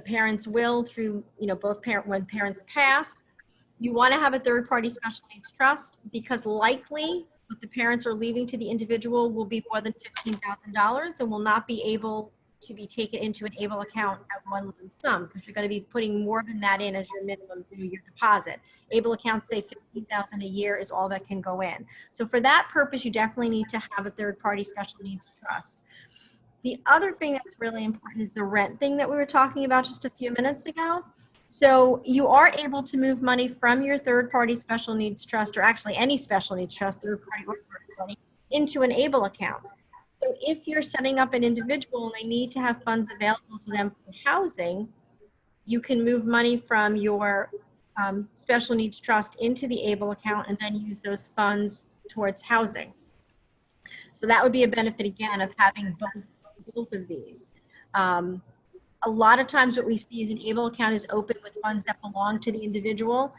parent's will through, both when parents pass, You want to have a third-party special needs trust because likely what the parents are leaving to the individual will be more than $15,000 and will not be able to be taken into an ABLE account at one lump sum because you're going to be putting more than that in as your minimum your deposit. ABLE accounts say $15,000 a year is all that can go in. So for that purpose, you definitely need to have a third-party special needs trust. The other thing that's really important is the rent thing that we were talking about just a few minutes ago. So you are able to move money from your third-party special needs trust, or actually any special needs trust, third-party or third-party, into an ABLE account. So if you're setting up an individual and they need to have funds available to them for housing, you can move money from your special needs trust into the ABLE account and then use those funds towards housing. So that would be a benefit, again, of having both of these. A lot of times what we see is an ABLE account is open with funds that belong to the individual.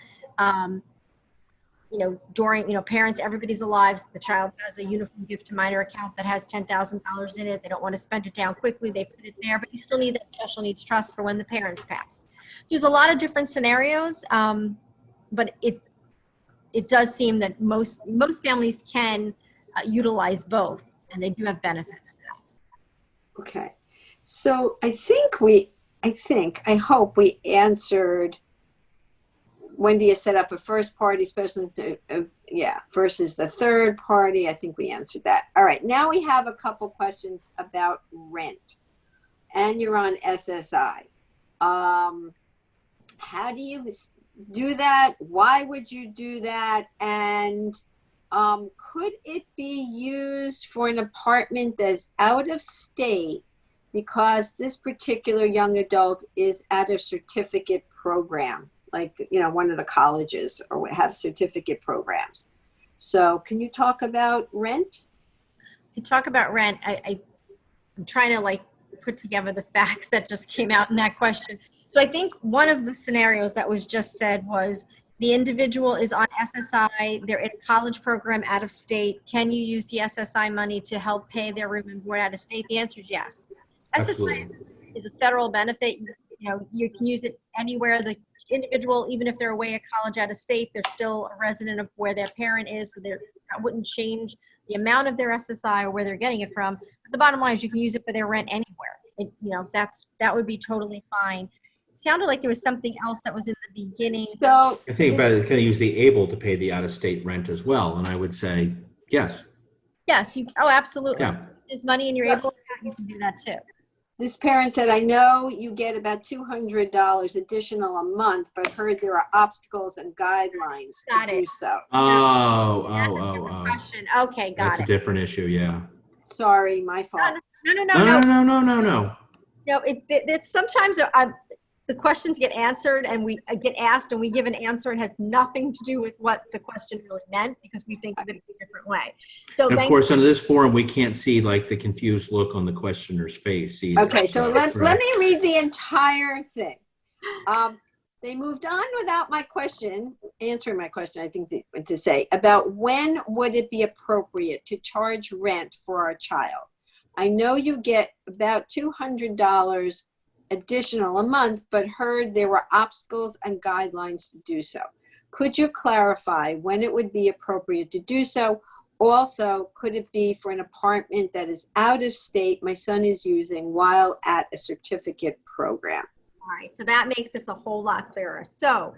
During, parents, everybody's alive. So the child has a uniform gift to minor account that has $10,000 in it. They don't want to spend it down quickly. They put it there, but you still need that special needs trust for when the parents pass. There's a lot of different scenarios, but it does seem that most families can utilize both, and they do have benefits for that. Okay. So I hope we answered, when do you set up a first party special, versus the third party? I think we answered that. All right. Now we have a couple questions about rent, and you're on SSI. How do you do that? Why would you do that? And could it be used for an apartment that's out of state because this particular young adult is at a certificate program, like, one of the colleges or have certificate programs? So can you talk about rent? You talk about rent. I'm trying to put together the facts that just came out in that question. So I think one of the scenarios that was just said was the individual is on SSI, they're in a college program out of state. Can you use the SSI money to help pay their room and board out of state? The answer is yes. Absolutely. SSI is a federal benefit. You can use it anywhere. The individual, even if they're away at college out of state, they're still a resident of where their parent is. So that wouldn't change the amount of their SSI or where they're getting it from. But the bottom line is you can use it for their rent anywhere. That would be totally fine. It sounded like there was something else that was in the beginning. So I think about it, can use the ABLE to pay the out-of-state rent as well, and I would say yes. Yes. Absolutely. Yeah. There's money in your ABLE account, you can do that too. this parent said, I know you get about $200 additional a month, but heard there are obstacles and guidelines to do so. Question. Okay, got That's it. a different issue, yeah. Sorry, my fault. No. No, it's sometimes the questions get answered and we get asked and we give an answer. It has nothing to do with what the question really meant because we think of it a different way. So and of course, under this forum, we can't see like the confused look on the questioner's face either. Okay, so let me read the entire thing. They moved on without my question, answering my question, I think to say, about when would it be appropriate to charge rent for our child? I know you get about $200 additional a month, but heard there were obstacles and guidelines to do so. Could you clarify when it would be appropriate to do so? Also, could it be for an apartment that is out of state my son is using while at a certificate program? All right, so that makes this a whole lot clearer. So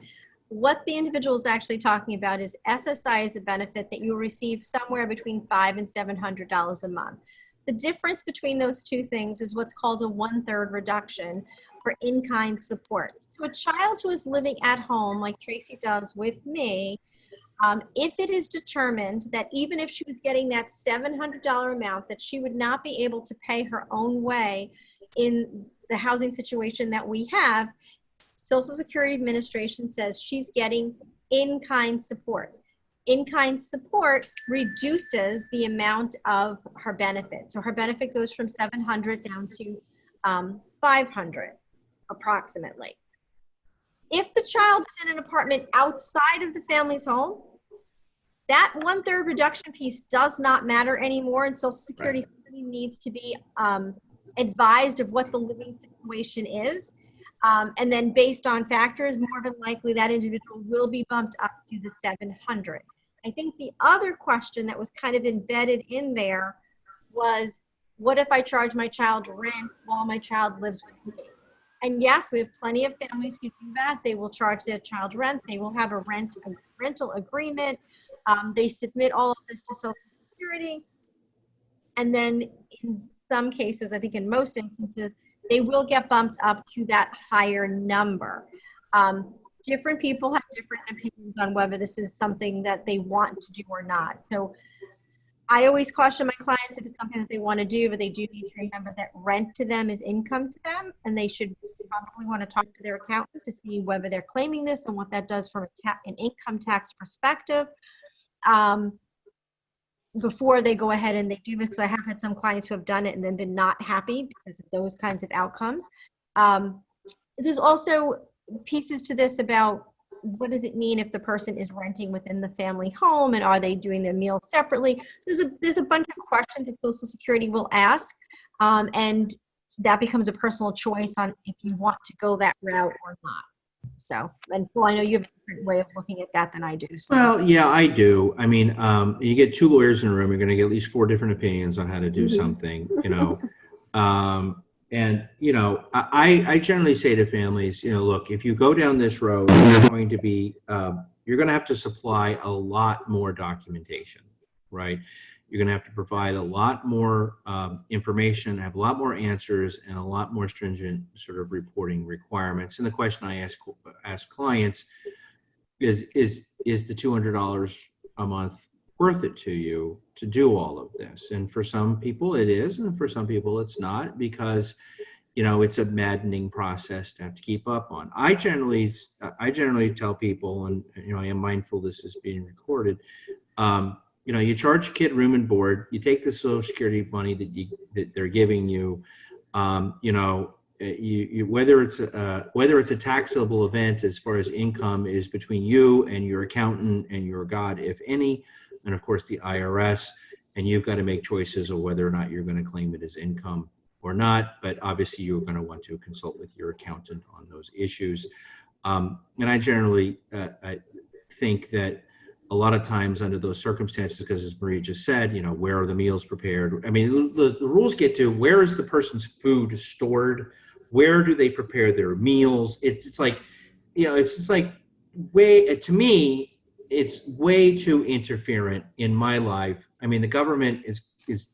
what the individual is actually talking about is SSI is a benefit that you'll receive somewhere between $500 and $700 a month. The difference between those two things is what's called a 1/3 reduction for in-kind support. So a child who is living at home, like Tracy does with me, if it is determined that even if she was getting that $700 amount, that she would not be able to pay her own way in the housing situation that we have, Social Security Administration says she's getting in-kind support. In-kind support reduces the amount of her benefit. So her benefit goes from $700 down to $500 approximately. If the child is in an apartment outside of the family's home, that 1/3 reduction piece does not matter anymore, and Social Security needs to be advised of what the living situation is. And then based on factors, more than likely that individual will be bumped up to the 700. I think the other question that was kind of embedded in there was, what if I charge my child rent while my child lives with me? And yes, we have plenty of families who do that. They will charge their child rent. They will have a rental agreement. They submit all of this to Social Security. And then in some cases, I think in most instances, they will get bumped up to that higher number. Different people have different opinions on whether this is something that they want to do or not. So I always caution my clients, if it's something that they want to do, but they do need to remember that rent to them is income to them, and they should probably want to talk to their accountant to see whether they're claiming this and what that does from an income tax perspective before they go ahead and they do this. Because I have had some clients who have done it and then been not happy because of those kinds of outcomes. There's also pieces to this about, what does it mean if the person is renting within the family home, and are they doing their meals separately? There's a bunch of questions that Social Security will ask, and that becomes a personal choice on if you want to go that route or not. So, and Paul, I know you have a different way of looking at that than I do. So. Well, yeah, I do. I mean, you get two lawyers in a room, you're going to get at least 4 different opinions on how to do something, you know. And, you know, I generally say to families, you know, look, if you go down this road, you're going to have to supply a lot more documentation, right? You're going to have to provide a lot more information, have a lot more answers, and a lot more stringent sort of reporting requirements. And the question I ask clients is the $200 a month worth it to you to do all of this? And for some people it is, and for some people it's not, because, you know, it's a maddening process to have to keep up on. I generally tell people, and, you know, I am mindful this is being recorded, you know, you charge a kid room and board, you take the Social Security money that they're giving you, you know, whether it's a taxable event as far as income is between you and your accountant and your God, if any, and of course the IRS, and you've got to make choices of whether or not you're going to claim it as income or not. But obviously you're going to want to consult with your accountant on those issues. And I generally I think that a lot of times under those circumstances, because as Maria just said, you know, where are the meals prepared? I mean, the rules get to, where is the person's food stored? Where do they prepare their meals? It's like, you know, it's just like to me, it's way too interferent in my life. I mean, the government is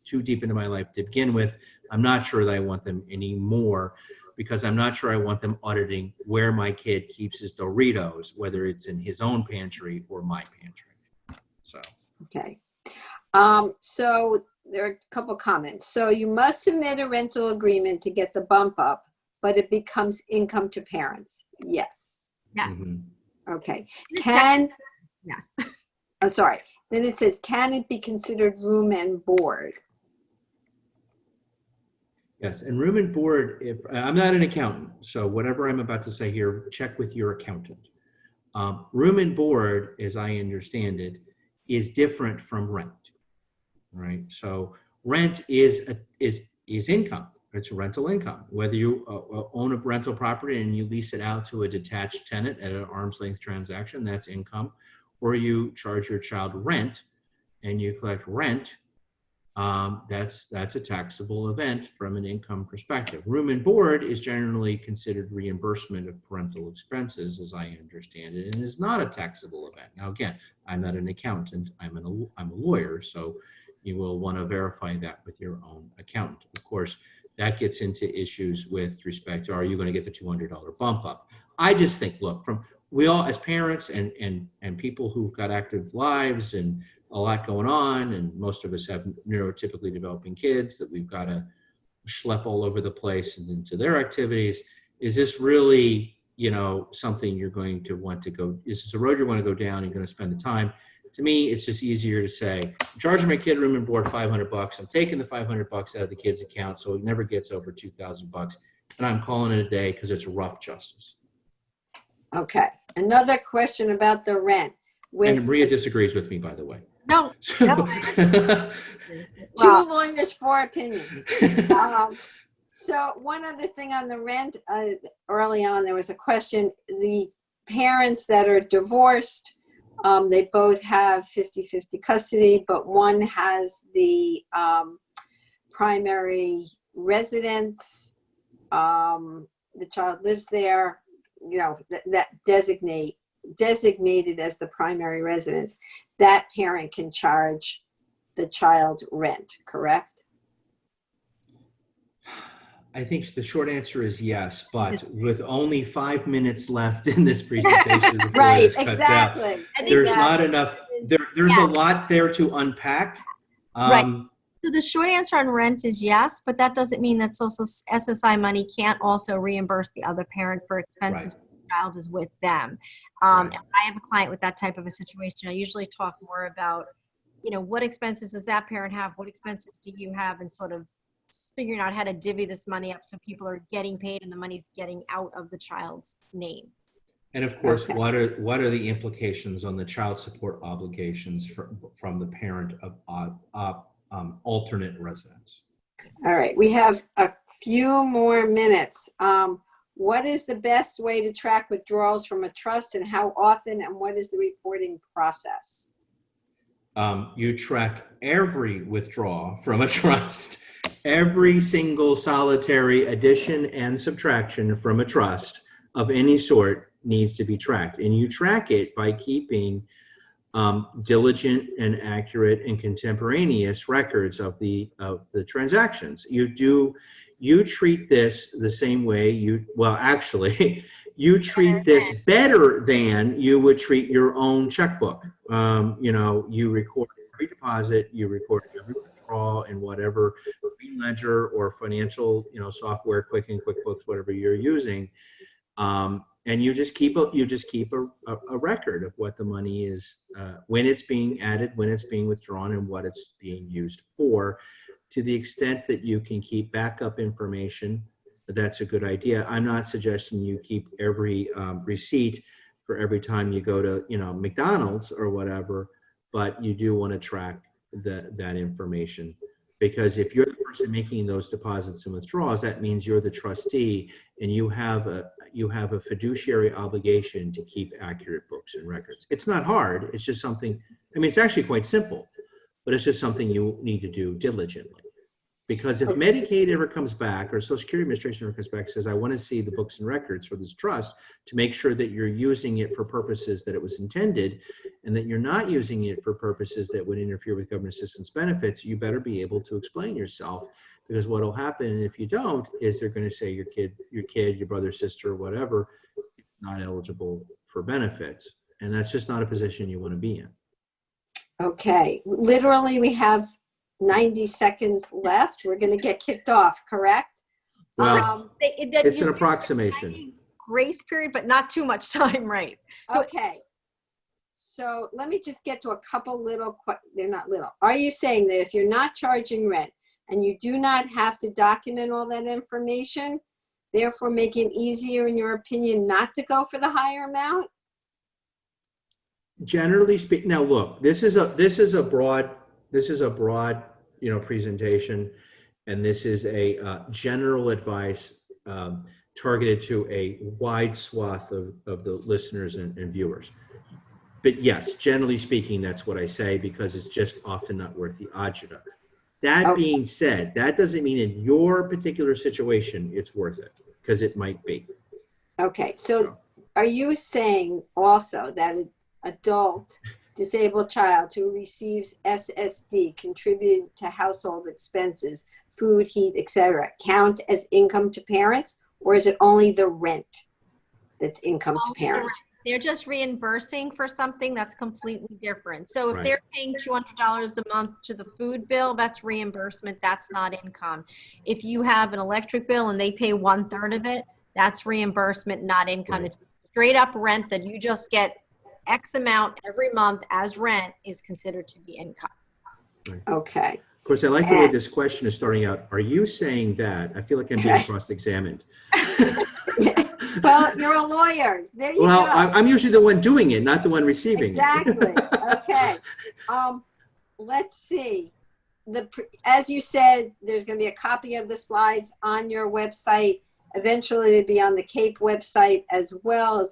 too deep into my life to begin with. I'm not sure that I want them anymore, because I'm not sure I want them auditing where my kid keeps his Doritos, whether it's in his own pantry or my pantry. So. Okay. So there are a couple comments. So you must submit a rental agreement to get the bump up, but it becomes income to parents. Yes. Yes. Mm-hmm. Okay. Yes. Oh, sorry. Then it says, can it be considered room and board? Yes, and room and board, if I'm not an accountant, so whatever I'm about to say here, check with your accountant. Room and board, as I understand it, is different from rent, right? So rent is income. It's rental income. Whether you own a rental property and you lease it out to a detached tenant at an arm's length transaction, that's income. Or you charge your child rent and you collect rent, that's a taxable event from an income perspective. Room and board is generally considered reimbursement of parental expenses, as I understand it, and is not a taxable event. Now, again, I'm not an accountant. I'm a lawyer, so you will want to verify that with your own accountant. Of course, that gets into issues with respect to, are you going to get the $200 bump up? I just think, look, we all, as parents and people who've got active lives and a lot going on, and most of us have neurotypically developing kids that we've got to schlep all over the place and into their activities. Is this really, you know, something you're going to want to go, is this a road you want to go down and you're going to spend the time? To me, it's just easier to say, I'm charging my kid room and board $500. I'm taking the $500 out of the kid's account, so it never gets over $2,000, and I'm calling it a day because it's rough justice. Okay. Another question about the rent. And Maria disagrees with me, by the way. No. Two lawyers, 4 opinions. So one other thing on the rent, early on, there was a question, the parents that are divorced, they both have 50-50 custody, but one has the primary residence, the child lives there, you know, that designated as the primary residence, that parent can charge the child rent, correct? I think the short answer is yes, but with only 5 minutes left in this presentation before Right, this cuts out, exactly. there's not enough, there's a lot there to unpack. Right. So the short answer on rent is yes, but that doesn't mean that social SSI money can't also reimburse the other parent for expenses when the child is with them. I have a client with that type of a situation. I usually talk more about, you know, what expenses does that parent have? What expenses do you have? And sort of figuring out how to divvy this money up so people are getting paid and the money's getting out of the child's name. And of course, what are the implications on the child support obligations from the parent of alternate residence? All right, we have a few more minutes. What is the best way to track withdrawals from a trust, and how often, and what is the reporting process? You track every withdrawal from a trust. Every single solitary addition and subtraction from a trust of any sort needs to be tracked. And you track it by keeping diligent and accurate and contemporaneous records of the transactions. You treat this the same way you treat this better than you would treat your own checkbook. You record every deposit, you record every withdrawal in whatever green ledger or financial, software, Quicken, QuickBooks, whatever you're using. And you just keep a record of what the money is, when it's being added, when it's being withdrawn, and what it's being used for. To the extent that you can keep backup information, that's a good idea. I'm not suggesting you keep every receipt for every time you go to McDonald's or whatever, but you do want to track that information, because if you're the person making those deposits and withdrawals, that means you're the trustee, and you have a fiduciary obligation to keep accurate books and records. It's not hard. It's just something. It's actually quite simple, but it's just something you need to do diligently. Because if Medicaid ever comes back, or Social Security Administration ever comes back and says, I want to see the books and records for this trust to make sure that you're using it for purposes that it was intended, and that you're not using it for purposes that would interfere with government assistance benefits, you better be able to explain yourself. Because what will happen if you don't is they're going to say your kid, your brother, sister, whatever, is not eligible for benefits. And that's just not a position you want to be in. Okay. Literally, we have 90 seconds left. We're going to get kicked off, correct? Well, it's an approximation. Grace period, but not too much time, right? So, okay. So let me just get to a couple little, they're not little. Are you saying that if you're not charging rent and you do not have to document all that information, therefore making it easier, in your opinion, not to go for the higher amount? Generally speaking, now look, this is a broad presentation, and this is a general advice targeted to a wide swath of the listeners and viewers. But yes, generally speaking, that's what I say, because it's just often not worth the agita. That being said, that doesn't mean in your particular situation it's worth it, because it might be. Okay, so are you saying also that an adult disabled child who receives SSD contributing to household expenses, food, heat, etc., count as income to parents, or is it only the rent that's income to parents? They're just reimbursing for something that's completely different. So if they're paying $200 a month to the food bill, that's reimbursement. That's not income. If you have an electric bill and they pay 1/3 of it, that's reimbursement, not income. Right. It's straight up rent that you just get X amount every month as rent is considered to be income. Right. Okay. Of course, I like the way this question is starting out. Are you saying that? I feel like I'm being cross-examined. Well, you're a lawyer. There you go. Well, I'm usually the one doing it, not the one receiving it. Exactly. Okay. Let's see. as you said, there's going to be a copy of the slides on your website. Eventually it'll be on the CAPE website as well,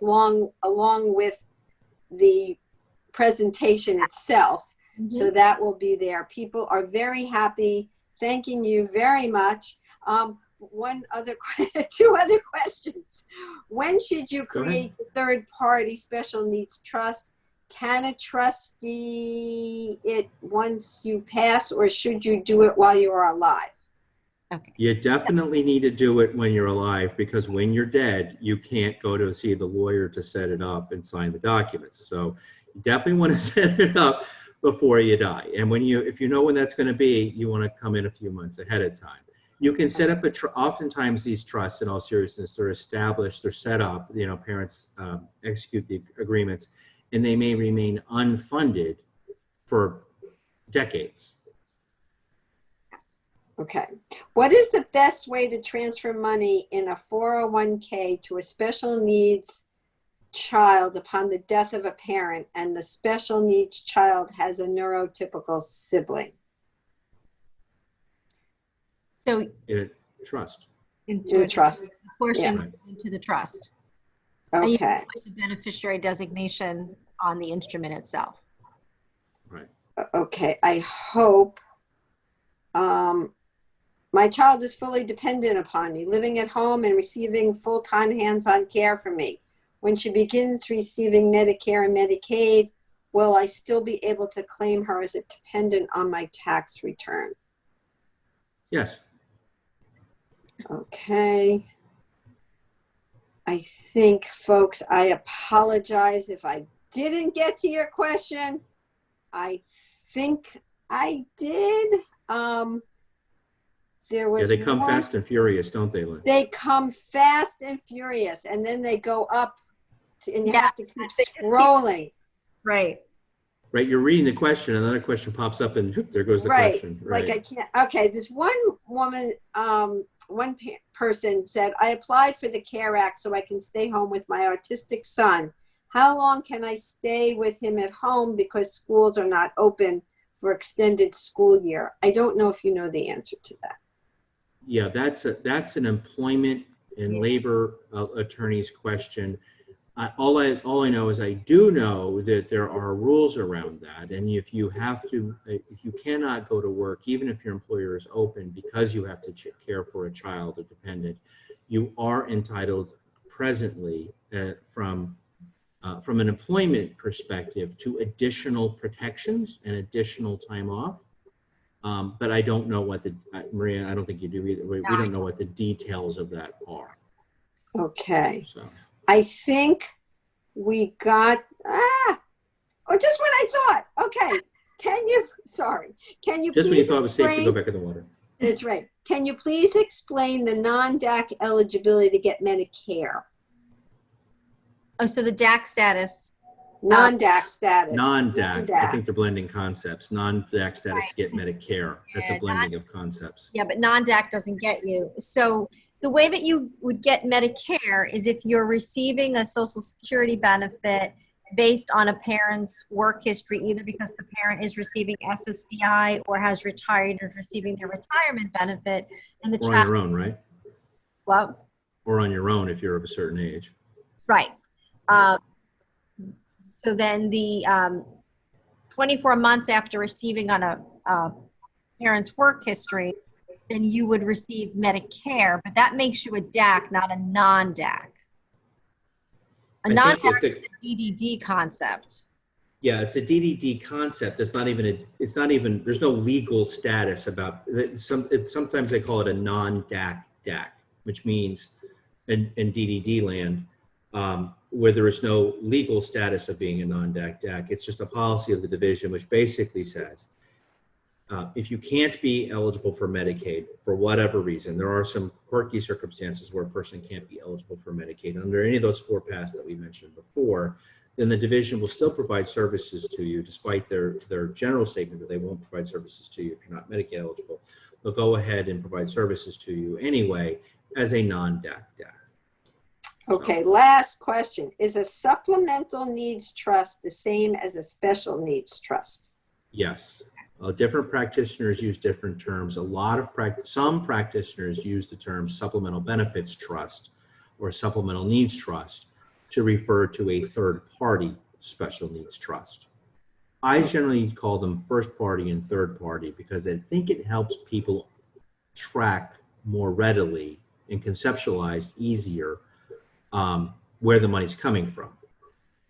along with the presentation itself. So that will be there. People are very happy. Thanking you very much. Two other questions. When should you create the third-party special needs trust? Can a trustee it once you pass, or should you do it while you are alive? Okay. You definitely need to do it when you're alive, because when you're dead, you can't go to see the lawyer to set it up and sign the documents. So you definitely want to set it up before you die. And if you know when that's going to be, you want to come in a few months ahead of time. You can set up oftentimes these trusts, in all seriousness, they're established, they're set up, parents execute the agreements, and they may remain unfunded for decades. Yes. Okay. What is the best way to transfer money in a 401k to a special needs child upon the death of a parent and the special needs child has a neurotypical sibling? So In a trust. Into a trust. Portion into the trust. Okay. And you can put the beneficiary designation on the instrument itself. Right. Okay. I hope my child is fully dependent upon me, living at home and receiving full-time hands-on care from me. When she begins receiving Medicare and Medicaid, will I still be able to claim her as a dependent on my tax return? Yes. Okay. I think, folks, I apologize if I didn't get to your question. I think I did. There was They come fast and furious, don't they, Lynn? They come fast and furious, and then they go up, and you have to keep scrolling. Right. Right, you're reading the question, another question pops up, and whoop, there goes the question. Right. Like I can't. Okay, this one woman, person said, I applied for the CARE Act so I can stay home with my autistic son. How long can I stay with him at home because schools are not open for extended school year? I don't know if you know the answer to that. Yeah, that's an employment and labor attorney's question. All I know is I do know that there are rules around that, and if you cannot go to work, even if your employer is open, because you have to care for a child or dependent, you are entitled presently from an employment perspective to additional protections and additional time off. But I don't know what Maria, I don't think you do either. We don't know what the details of that are. Okay. So. I think we got, just what I thought. Okay. Can you Just when you please thought it was safe to explain? go back in the water. That's right. Can you please explain the non-DAC eligibility to get Medicare? Oh, so the DAC status. Non-DAC status. Non-DAC. I think they're blending concepts. Non-DAC status to get Medicare. That's a blending of concepts. Yeah, but non-DAC doesn't get you. So the way that you would get Medicare is if you're receiving a Social Security benefit based on a parent's work history, either because the parent is receiving SSDI or has retired and is receiving their retirement benefit. And the Or on your own, right? Well, Or on your own if you're of a certain age. right. So then the 24 months after receiving on a parent's work history, then you would receive Medicare, but that makes you a DAC, not a non-DAC. A non-DAC is a DDD concept. Yeah, it's a DDD concept. It's not even, there's no legal status about it. Sometimes they call it a non-DAC DAC, which means in DDD land, where there is no legal status of being a non-DAC DAC. It's just a policy of the division, which basically says, if you can't be eligible for Medicaid for whatever reason, there are some quirky circumstances where a person can't be eligible for Medicaid under any of those 4 paths that we mentioned before, then the division will still provide services to you despite their general statement that they won't provide services to you if you're not Medicaid eligible. They'll go ahead and provide services to you anyway as a non-DAC DAC. Okay, last question. Is a supplemental needs trust the same as a special needs trust? Yes. Different practitioners use different terms. Some practitioners use the term supplemental benefits trust or supplemental needs trust to refer to a third party special needs trust. I generally call them first party and third party because I think it helps people track more readily and conceptualize easier where the money's coming from.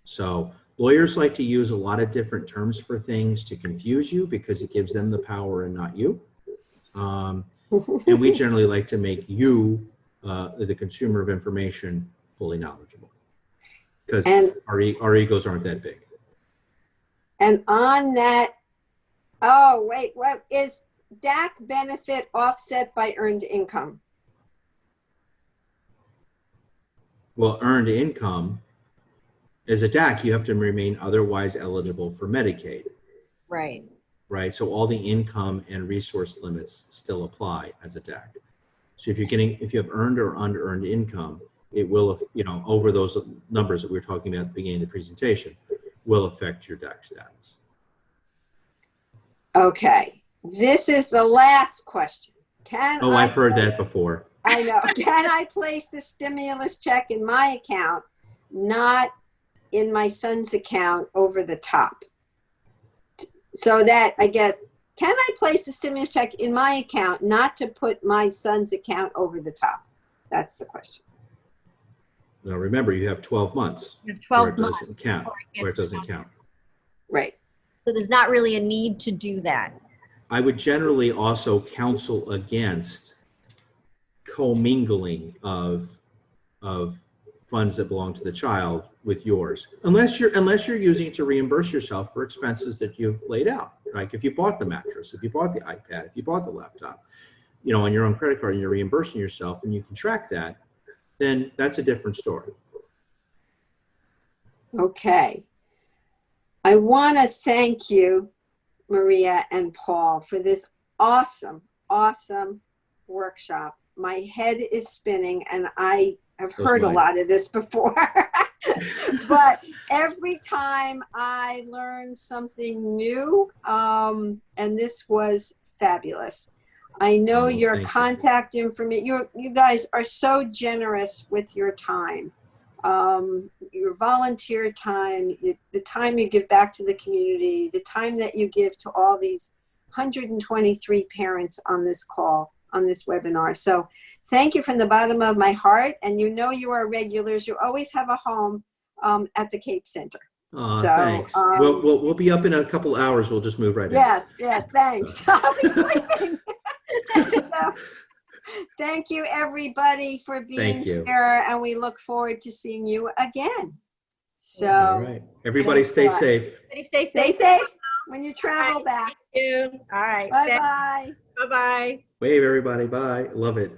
So lawyers like to use a lot of different terms for things to confuse you because it gives them the power and not you. And we generally like to make you, the consumer of information, fully knowledgeable because our egos aren't that big. And on that, oh, wait, what is DAC benefit offset by earned income? Well, earned income, as a DAC, you have to remain otherwise eligible for Medicaid. Right. Right. So all the income and resource limits still apply as a DAC. So if you have earned or unearned income, it will, over those numbers that we were talking about at the beginning of the presentation, will affect your DAC status. Okay. This is the last question. I've heard that before. I know. Can I place the stimulus check in my account, not in my son's account over the top? So that, I guess, can I place the stimulus check in my account, not to put my son's account over the top? That's the question. Now, remember, you have 12 months. You have 12 where it months doesn't count. Where it doesn't count. Right. So there's not really a need to do that. I would generally also counsel against commingling of funds that belong to the child with yours, unless you're using it to reimburse yourself for expenses that you've laid out. Like if you bought the mattress, if you bought the iPad, if you bought the laptop, on your own credit card, and you're reimbursing yourself, and you can track that, then that's a different story. Okay. I want to thank you, Maria and Paul, for this awesome, awesome workshop. My head is spinning, and I have heard a lot of this before. But every time I learn something new, and this was fabulous. I know your contact information, you guys are so generous with your time, your volunteer time, the time you give back to the community, the time that you give to all these 123 parents on this call, on this webinar. So thank you from the bottom of my heart. And you are regulars. You always have a home at the Cape Center. Thanks. We'll be up in a couple hours. We'll just move right in. Yes, thanks. I'll be sleeping. So, thank you, everybody, for being here, and we look forward to seeing you again. So, all right, everybody, stay safe. Stay safe when you travel back. Thank you. All right. Bye bye. Bye bye. Wave, everybody. Bye. Love it.